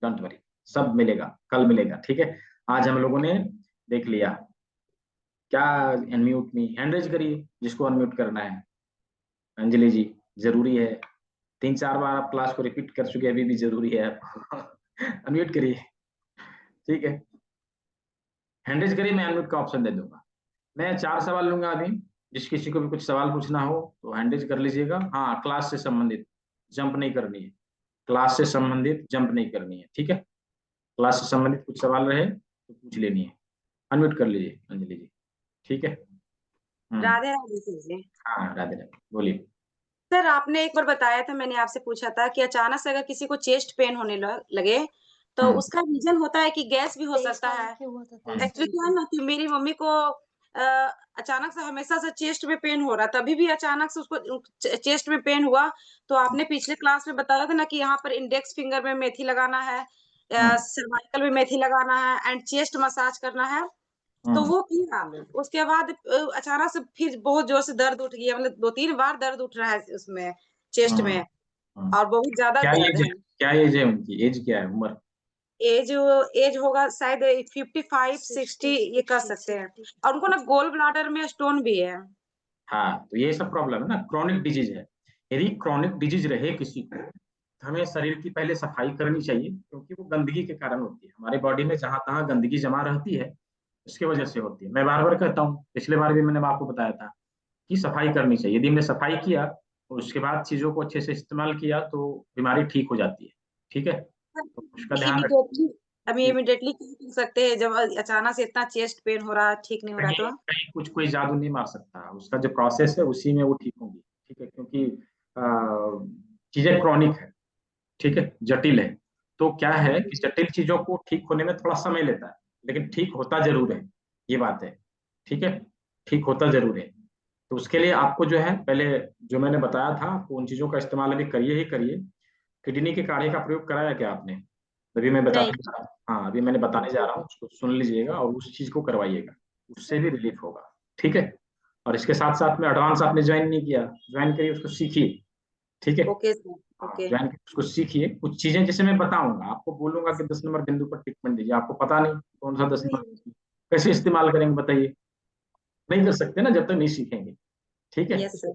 डोंट वरी, सब मिलेगा, कल मिलेगा, ठीक है। आज हम लोगों ने देख लिया क्या, अनम्यूट नहीं, हैंड रेज करिए जिसको अनम्यूट करना है। अंजलि जी, जरूरी है, 3-4 बार आप क्लास को रिपीट कर चुके, अभी भी जरूरी है अनम्यूट करिए, ठीक है, हैंड रेज करिए, मैं अनम्यूट का ऑप्शन दे दूंगा। मैं 4 सवाल लूंगा अभी, जिस किसी को भी कुछ सवाल पूछना हो तो हैंड रेज कर लीजिएगा। हाँ, क्लास से संबंधित, जंप नहीं करनी है, क्लास से संबंधित जंप नहीं करनी है, ठीक है। क्लास से संबंधित कुछ सवाल रहे तो पूछ लेनी है, अनम्यूट कर लीजिए अंजलि जी, ठीक है। राधे राधे सर जी। हाँ, राधे राधे, बोलिए। सर आपने एक बार बताया था, मैंने आपसे पूछा था कि अचानक से अगर किसी को चेस्ट पेन होने लगे तो उसका रीजन होता है कि गैस भी हो सकता है। एक्चुअली क्या है ना कि मेरी मम्मी को अचानक से हमेशा से चेस्ट में पेन हो रहा था, अभी भी अचानक से उसको चेस्ट में पेन हुआ। तो आपने पिछले क्लास में बताया था ना कि यहाँ पर इंडेक्स फिंगर में मेथी लगाना है, सर्वाइकल में मेथी लगाना है एंड चेस्ट मसाज करना है। तो वो किया, उसके बाद अचानक से फिर बहुत जोर से दर्द उठ गया, मतलब 2-3 बार दर्द उठ रहा है उसमें, चेस्ट में, और बहुत ज्यादा क्या दर्द एज है, है। क्या एज है उनकी, एज क्या है, उम्र? एज एज होगा शायद 55-60 ये कर सकते हैं, और उनको ना गोल ब्लाडर में स्टोन भी है। हाँ, तो ये सब प्रॉब्लम है ना, क्रॉनिक डिजीज है। यदि क्रॉनिक डिजीज रहे किसी को, तो हमें शरीर की पहले सफाई करनी चाहिए, क्योंकि वो गंदगी के कारण होती है। हमारे बॉडी में जहां तहां गंदगी जमा रहती है, उसकी वजह से होती है। मैं बार बार कहता हूँ, पिछले बार भी मैंने आपको बताया था कि सफाई करनी चाहिए। यदि हमने सफाई किया और उसके बाद चीजों को अच्छे से इस्तेमाल किया, तो बीमारी ठीक हो जाती है। ठीक है, तो उसका ध्यान रखिए। इमीडिएटली अभी इमीडिएटली क्या कर सकते हैं, जब अचानक से इतना चेस्ट पेन हो रहा है, ठीक नहीं हो रहा कहीं तो? कहीं कुछ कोई जादू नहीं मार सकता, उसका जो प्रोसेस है उसी में वो ठीक होंगी। ठीक है, क्योंकि चीजें क्रॉनिक है, ठीक है, जटिल है। तो क्या है कि जटिल चीजों को ठीक होने में थोड़ा समय लेता है, लेकिन ठीक होता जरूर है, ये बात है। ठीक है, ठीक होता जरूर है। तो उसके लिए आपको जो है, पहले जो मैंने बताया था आपको, उन चीजों का इस्तेमाल अभी करिए ही करिए। किडनी के काढ़े का प्रयोग कराया क्या आपने? अभी मैं नहीं। बताता जा हाँ, अभी मैंने बताने जा रहा हूँ, उसको सुन लीजिएगा और उस चीज को करवाइएगा, उससे भी रिलीफ होगा। ठीक है, और इसके साथ साथ में एडवांस आपने ज्वाइन नहीं किया, ज्वाइन करिए, उसको सीखिए। ठीक है, ओके सर। हाँ, ओके। ज्वाइन करिए, उसको सीखिए। कुछ चीजें जैसे मैं बताऊंगा आपको, बोलूंगा कि 10 नंबर बिंदु पर ट्रीटमेंट दीजिए, आपको पता नहीं कौन सा 10 नंबर, कैसे इस्तेमाल करेंगे बताइए? नहीं कर सकते ना जब तक नहीं सीखेंगे। ठीक है। Yes sir.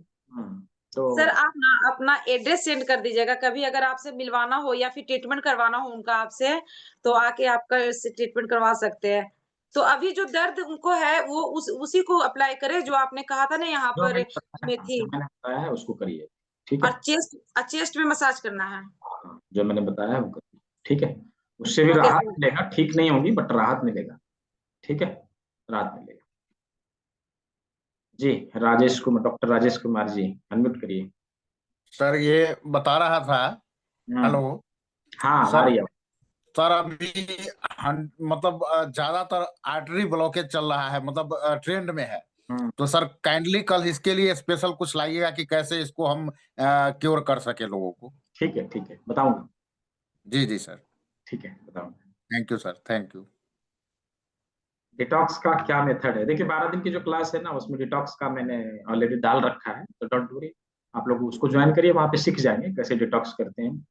सर तो आप ना अपना एड्रेस सेंड कर दीजिएगा, कभी अगर आपसे मिलवाना हो या फिर ट्रीटमेंट करवाना हो उनका आपसे, तो आके आपका ट्रीटमेंट करवा सकते हैं। तो अभी जो दर्द उनको है वो उसी को अप्लाई करें जो आपने कहा था ना यहाँ जो पर, मैंने बताया, हाँ, मेथी, जो मैंने बताया है उसको करिए। ठीक और है, चेस्ट में मसाज करना है। हाँ, जो मैंने बताया है वो करिए। ठीक है, उससे भी ओके राहत सर। मिलेगा, ठीक नहीं होगी बट राहत मिलेगा। ठीक है, राहत मिलेगा। जी, राजेश कुमार, डॉक्टर राजेश कुमार जी, अनम्यूट करिए। सर ये बता रहा था। हेलो। हम्म, हाँ, आ सर रही है। सर अभी मतलब ज्यादातर आर्टरी ब्लॉकेज चल रहा है, मतलब ट्रेंड में है। हम्म, तो सर काइंडली कल इसके लिए स्पेशल कुछ लाइएगा कि कैसे इसको हम क्योर कर सके लोगों को। ठीक है, बताऊंगा। जी जी सर। ठीक है, बताऊंगा। Thank you sir, thank you. Detox का क्या मेथड है? देखिए, 12 दिन की जो क्लास है ना, उसमें डिटॉक्स का मैंने ऑलरेडी डाल रखा है, तो डोंट वरी, आप लोग उसको ज्वाइन करिए, वहां पे सीख जाएंगे कैसे डिटॉक्स करते हैं।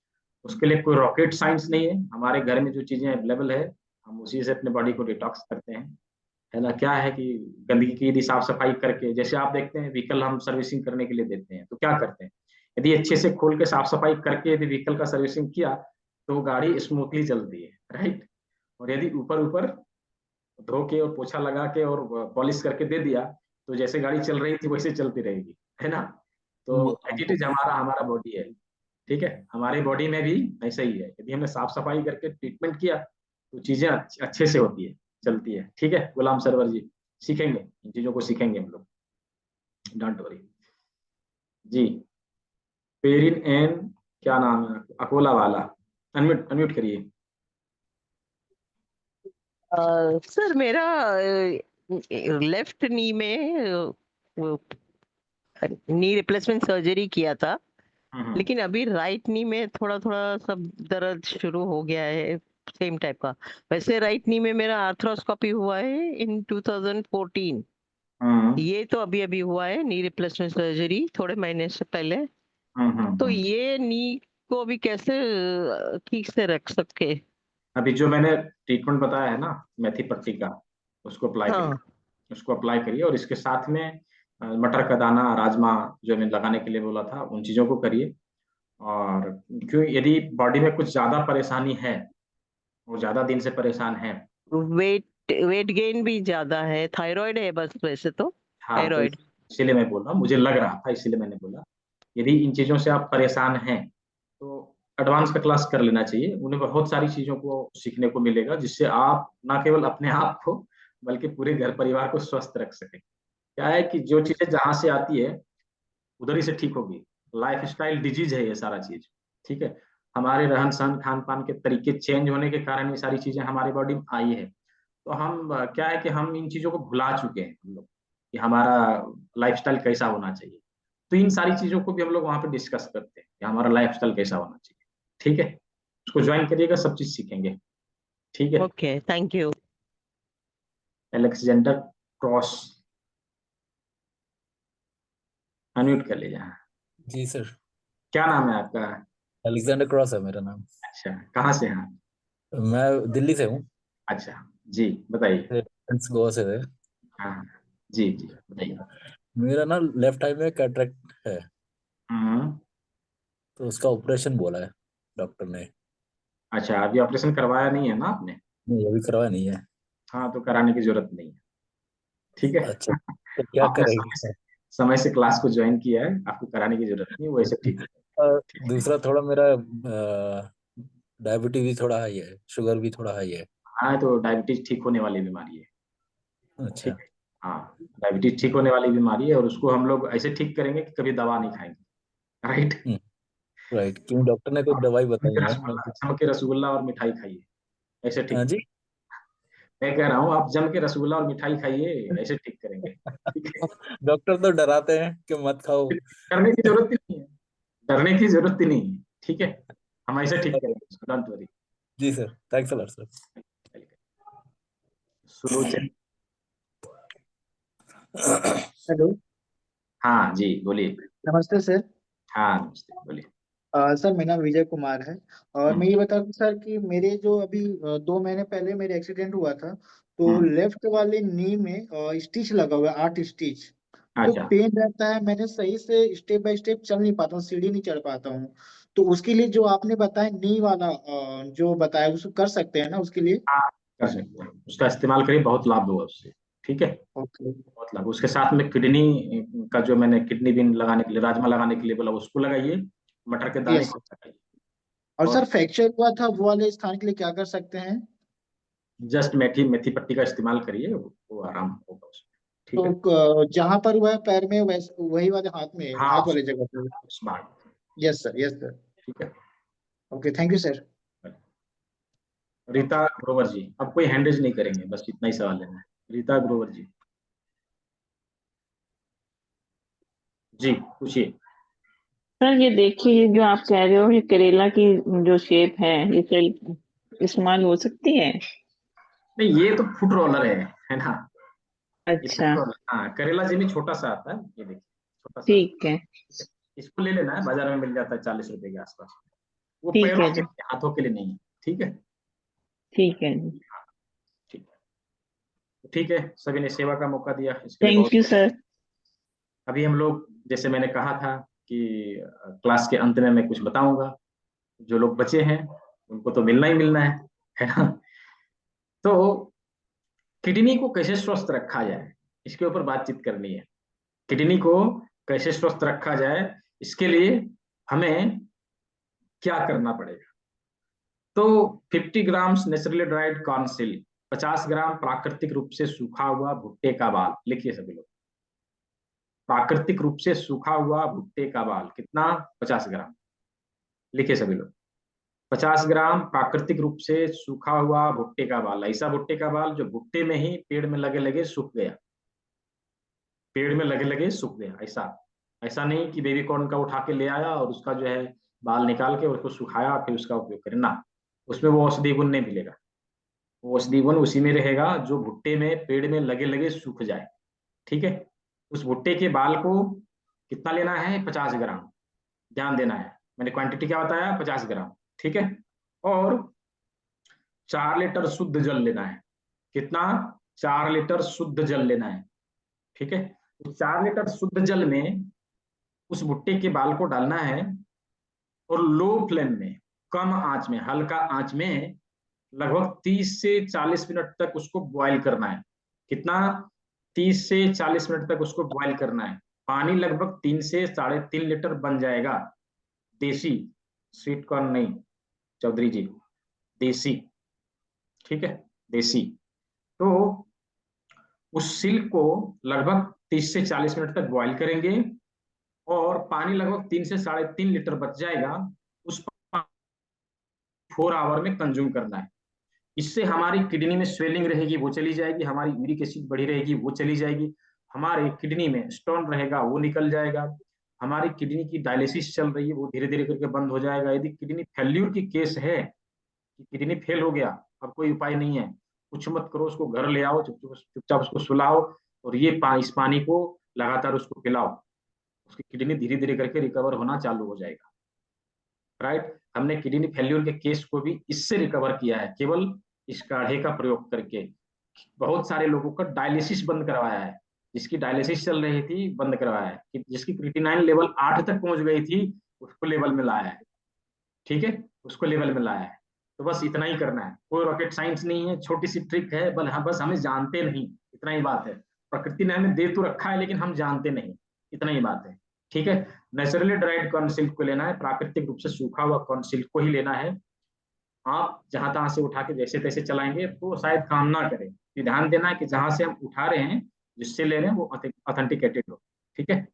उसके लिए कोई रॉकेट साइंस नहीं है, हमारे घर में जो चीजें अवेलेबल है, हम उसी से अपने बॉडी को डिटॉक्स करते हैं। है ना, क्या है कि गंदगी की यदि साफ सफाई करके, जैसे आप देखते हैं व्हीकल हम सर्विसिंग करने के लिए देते हैं, तो क्या करते हैं, यदि अच्छे से खोल के साफ सफाई करके यदि व्हीकल का सर्विसिंग किया, तो गाड़ी स्मूथली चलती है, राइट। और यदि ऊपर ऊपर धो के और पोछा लगा के और पॉलिश करके दे दिया, तो जैसे गाड़ी चल रही थी वैसे चलती रहेगी, है ना। तो एज इट इज हमारा हमारा बॉडी है। ठीक है, हमारी बॉडी में भी ऐसा ही है, यदि हमने साफ सफाई करके ट्रीटमेंट किया, तो चीजें अच्छे से होती है, चलती है। ठीक है, गुलाम सरवर जी, सीखेंगे इन चीजों को, सीखेंगे हम लोग, डोंट वरी। जी, पेरिन एन, क्या नाम है, अकोला वाला, अनम्यूट अनम्यूट करिए। सर मेरा लेफ्ट नी में नी रिप्लेसमेंट सर्जरी किया था, हम्म, लेकिन अभी राइट नी में थोड़ा थोड़ा सब दर्द शुरू हो गया है, सेम टाइप का। वैसे राइट नी में मेरा आर्थ्रोस्कोपी हुआ है इन 2014। हम्म, ये तो अभी अभी हुआ है नी रिप्लेसमेंट सर्जरी, थोड़े महीने से पहले। हम्म, तो ये नी को अभी कैसे ठीक से रख सके? अभी जो मैंने ट्रीटमेंट बताया है ना, मेथी पत्ती का, उसको अप्लाई करिए, हाँ। उसको अप्लाई करिए, और इसके साथ में मटर का दाना, राजमा जो मैंने लगाने के लिए बोला था, उन चीजों को करिए। और क्यों, यदि बॉडी में कुछ ज्यादा परेशानी है, वो ज्यादा दिन से परेशान है, वेट वेट गेन भी ज्यादा है, थायराइड है बस, वैसे तो हाँ, तो थायराइड। इसीलिए मैं बोल रहा हूँ, मुझे लग रहा था इसीलिए मैंने बोला, यदि इन चीजों से आप परेशान हैं, तो एडवांस का क्लास कर लेना चाहिए। उन्हें बहुत सारी चीजों को सीखने को मिलेगा, जिससे आप ना केवल अपने आप को, बल्कि पूरे घर परिवार को स्वस्थ रख सके। क्या है कि जो चीजें जहां से आती है, उधर ही से ठीक होगी। लाइफ स्टाइल डिजीज है ये सारा चीज। ठीक है, हमारे रहन सहन खान पान के तरीके चेंज होने के कारण ये सारी चीजें हमारी बॉडी में आई है। तो हम क्या है कि हम इन चीजों को भुला चुके हैं हम लोग, कि हमारा लाइफस्टाइल कैसा होना चाहिए। तो इन सारी चीजों को भी हम लोग वहां पे डिस्कस करते हैं कि हमारा लाइफस्टाइल कैसा होना चाहिए। ठीक है, उसको ज्वाइन करिएगा, सब चीज सीखेंगे। ठीक है। Okay, thank you. Alexander cross, unmute कर लीजिए। हाँ, जी सर, क्या नाम है आपका? अलेक्जेंडर क्रॉस है मेरा नाम। अच्छा, कहाँ से हैं? मैं दिल्ली से हूँ। अच्छा जी, बताइए। फ्रेंड्स गोवा से थे। हाँ जी जी, बताइए। मेरा ना लेफ्ट आई में कैटरेक्ट है, हम्म। तो उसका ऑपरेशन बोला है डॉक्टर ने। अच्छा, अभी ऑपरेशन करवाया नहीं है ना आपने? नहीं, अभी करवाया नहीं है। हाँ, तो कराने की जरूरत नहीं है। ठीक है। अच्छा, तो क्या आपने करेंगे? समय से क्लास को ज्वाइन किया है, आपको कराने की जरूरत नहीं है, वैसे ठीक है। ठीक है। दूसरा थोड़ा मेरा डायबिटीज भी थोड़ा हाई है, शुगर भी थोड़ा हाई है। हाँ, तो डायबिटीज ठीक होने वाली बीमारी है। अच्छा। ठीक है। हाँ, डायबिटीज ठीक होने वाली बीमारी है, और उसको हम लोग ऐसे ठीक करेंगे कि कभी दवा नहीं खाएंगे। राइट। राइट, क्यों डॉक्टर ने कोई दवाई बताई है रसगुल्ला, जम के रसगुल्ला और मिठाई खाइए, ऐसे हाँ ठीक। जी। मैं कह रहा हूँ, आप जम के रसगुल्ला और मिठाई खाइए, ऐसे ठीक करेंगे। ठीक है। डॉक्टर तो डराते हैं कि मत खाओ। डरने की जरूरत ही नहीं है, डरने की जरूरत ही नहीं है। ठीक है, हम ऐसे ठीक करेंगे उसको, डोंट वरी। जी sir, thanks a lot sir. Sulochan. Hello. हाँ जी, बोलिए। नमस्ते सर। हाँ, नमस्ते, बोलिए। सर मेरा नाम विजय कुमार है। और हम्म, मैं ये बता दूं सर कि मेरे जो अभी 2 महीने पहले मेरे एक्सीडेंट हुआ था, तो हम्म। लेफ्ट वाले नी में स्टिच लगा हुआ है, 8 स्टिच। तो अच्छा, पेन रहता है, मैंने सही से स्टेप बाय स्टेप चल नहीं पाता हूँ, सीढ़ी नहीं चढ़ पाता हूँ। तो उसके लिए जो आपने बताया नी वाला जो बताया, उसको कर सकते हैं ना उसके लिए? हाँ, कर सकते हैं, उसका इस्तेमाल करिए, बहुत लाभ होगा उससे। ठीक है। ओके। बहुत लाभ। उसके साथ में किडनी का, जो मैंने किडनी बीन लगाने के लिए, राजमा लगाने के लिए बोला, उसको लगाइए। मटर के दाने यस। को लगाइए। और और सर फ्रैक्चर हुआ था वो वाले स्थान के लिए क्या कर सकते हैं? जस्ट मेथी मेथी पट्टी का इस्तेमाल करिए, वो आराम होगा उसमें। ठीक है। तो जहां पर हुआ है पैर में, वही वाले हाथ में, हाँ, हाथ वाले जगह पे? Smart. Yes sir, yes sir. ठीक है। Okay, thank you sir. Rita Grover ji, अब कोई हैंडरेज नहीं करेंगे, बस इतना ही सवाल लेना है। रीता ग्रोवर जी, जी पूछिए। सर ये देखिए, ये जो आप कह रहे हो, ये करेला की जो शेप है, ये सेल इस्तेमाल हो सकती है? नहीं, ये तो फुट रोलर है ना? ये फुट अच्छा, रोलर, हाँ, करेला जी में छोटा सा आता है, ये देखिए, छोटा सा। ठीक है। ठीक है। इसको ले लेना है, बाजार में मिल जाता है 40 रुपए के आसपास। वो ठीक पैरों है के जी। लिए, हाथों के लिए नहीं है। ठीक है। ठीक है जी। ठीक है। तो ठीक है, सभी ने सेवा का मौका दिया, इसके लिए थैंक बहुत यू बहुत। सर। अभी हम लोग, जैसे मैंने कहा था कि क्लास के अंत में मैं कुछ बताऊंगा, जो लोग बचे हैं उनको तो मिलना ही मिलना है ना? तो किडनी को कैसे स्वस्थ रखा जाए, इसके ऊपर बातचीत करनी है। किडनी को कैसे स्वस्थ रखा जाए, इसके लिए हमें क्या करना पड़ेगा? तो 50 ग्राम नेचुरली ड्राइड कॉर्नसिल, 50 ग्राम प्राकृतिक रूप से सूखा हुआ भुट्टे का बाल, लिखिए सभी लोग। प्राकृतिक रूप से सूखा हुआ भुट्टे का बाल कितना? 50 ग्राम। लिखिए सभी लोग। 50 ग्राम प्राकृतिक रूप से सूखा हुआ भुट्टे का बाल, ऐसा भुट्टे का बाल जो भुट्टे में ही पेड़ में लगे लगे सूख गया, पेड़ में लगे लगे सूख गया, ऐसा। ऐसा नहीं कि बेबी कॉर्न का उठा के ले आया और उसका जो है बाल निकाल के उसको सुखाया फिर उसका उपयोग करें ना। उसमें वो औषधि गुण नहीं मिलेगा। वो औषधि गुण उसी में रहेगा जो भुट्टे में पेड़ में लगे लगे सूख जाए। ठीक है। उस भुट्टे के बाल को कितना लेना है? 50 ग्राम। ध्यान देना है, मैंने क्वांटिटी क्या बताया? 50 ग्राम। ठीक है। और 4 लीटर शुद्ध जल लेना है। कितना? 4 लीटर शुद्ध जल लेना है। ठीक है। तो 4 लीटर शुद्ध जल में उस भुट्टे के बाल को डालना है, और लो फ्लेम में, कम आंच में, हल्का आंच में लगभग 30 से 40 मिनट तक उसको बॉईल करना है। कितना? 30 से 40 मिनट तक उसको बॉईल करना है। पानी लगभग 3 से 3.5 लीटर बन जाएगा। देसी, स्वीट कॉर्न नहीं चौधरी जी, देसी। ठीक है, देसी। तो उस सिल्क को लगभग 30 से 40 मिनट तक बॉईल करेंगे, और पानी लगभग 3 से 3.5 लीटर बच जाएगा। उस 4 आवर में कंज्यूम करना है। इससे हमारी किडनी में स्वेलिंग रहेगी, वो चली जाएगी। हमारी यूरिक एसिड बढ़ी रहेगी, वो चली जाएगी। हमारे किडनी में स्टोन रहेगा, वो निकल जाएगा। हमारी किडनी की डायलिसिस चल रही है, वो धीरे धीरे करके बंद हो जाएगा। यदि किडनी फेल्यूर की केस है कि किडनी फेल हो गया, अब कोई उपाय नहीं है, कुछ मत करो, उसको घर ले आओ, चुपचाप उसको सुलाओ और इस पानी को लगातार उसको पिलाओ, उसकी किडनी धीरे धीरे करके रिकवर होना चालू हो जाएगा। राइट, हमने किडनी फेल्यूर के केस को भी इससे रिकवर किया है, केवल इस काढ़े का प्रयोग करके। बहुत सारे लोगों का डायलिसिस बंद करवाया है, जिसकी डायलिसिस चल रही थी बंद करवाया है, जिसकी क्रिएटिनिन लेवल 8 तक पहुंच गई थी उसको लेवल में लाया है। ठीक है, उसको लेवल में लाया है। तो बस इतना ही करना है, कोई रॉकेट साइंस नहीं है, छोटी सी ट्रिक है, बस हमें जानते नहीं, इतना ही बात है। प्रकृति ने हमें दे तो रखा है लेकिन हम जानते नहीं, इतना ही बात है। ठीक है, नेचुरली ड्राइड कॉर्न सिल्क को लेना है, प्राकृतिक रूप से सूखा हुआ कॉर्न सिल्क को ही लेना है। आप जहां तहां से उठा के जैसे तैसे चलाएंगे तो शायद काम ना करे। ध्यान देना है कि जहां से हम उठा रहे हैं, जिससे ले रहे हैं, वो ऑथेंटिकेटेड हो, ठीक है,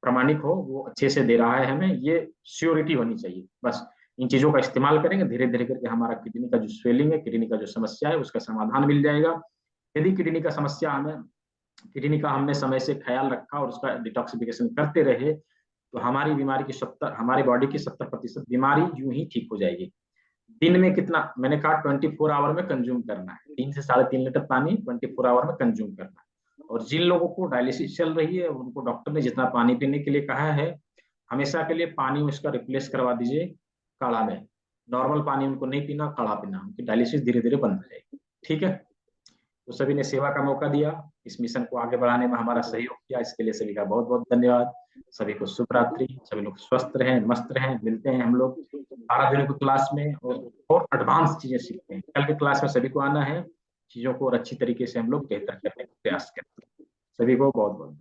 प्रमाणिक हो, वो अच्छे से दे रहा है हमें, ये श्योरिटी होनी चाहिए। बस इन चीजों का इस्तेमाल करेंगे, धीरे धीरे करके हमारा किडनी का जो स्वेलिंग है, किडनी का जो समस्या है, उसका समाधान मिल जाएगा। यदि किडनी का हमने समय से ख्याल रखा और उसका डिटॉक्सिफिकेशन करते रहे तो हमारी बीमारी की हमारे बॉडी की 70% बीमारी यूं ही ठीक हो जाएगी। दिन में कितना, मैंने कहा 24 आवर में कंज्यूम करना है, 3 से 3.5 लीटर पानी 24 आवर में कंज्यूम करना है। और जिन लोगों को डायलिसिस चल रही है उनको डॉक्टर ने जितना पानी पीने के लिए कहा है, हमेशा के लिए पानी उसका रिप्लेस करवा दीजिए काढ़ा में। नॉर्मल पानी उनको नहीं पीना, काढ़ा पीना, उनकी डायलिसिस धीरे धीरे बंद हो जाएगी। ठीक है, तो सभी ने सेवा का मौका दिया, इस मिशन को आगे बढ़ाने में हमारा सहयोग किया, इसके लिए सभी का बहुत बहुत धन्यवाद। सभी को शुभ रात्रि, सभी लोग स्वस्थ रहें, मस्त रहें। मिलते हैं हम लोग 12 दिनों की क्लास में और एडवांस चीजें सीखते हैं। कल की क्लास में सभी को आना है, चीजों को और अच्छी तरीके से हम लोग बेहतर करने का प्रयास करते हैं। सभी को बहुत बहुत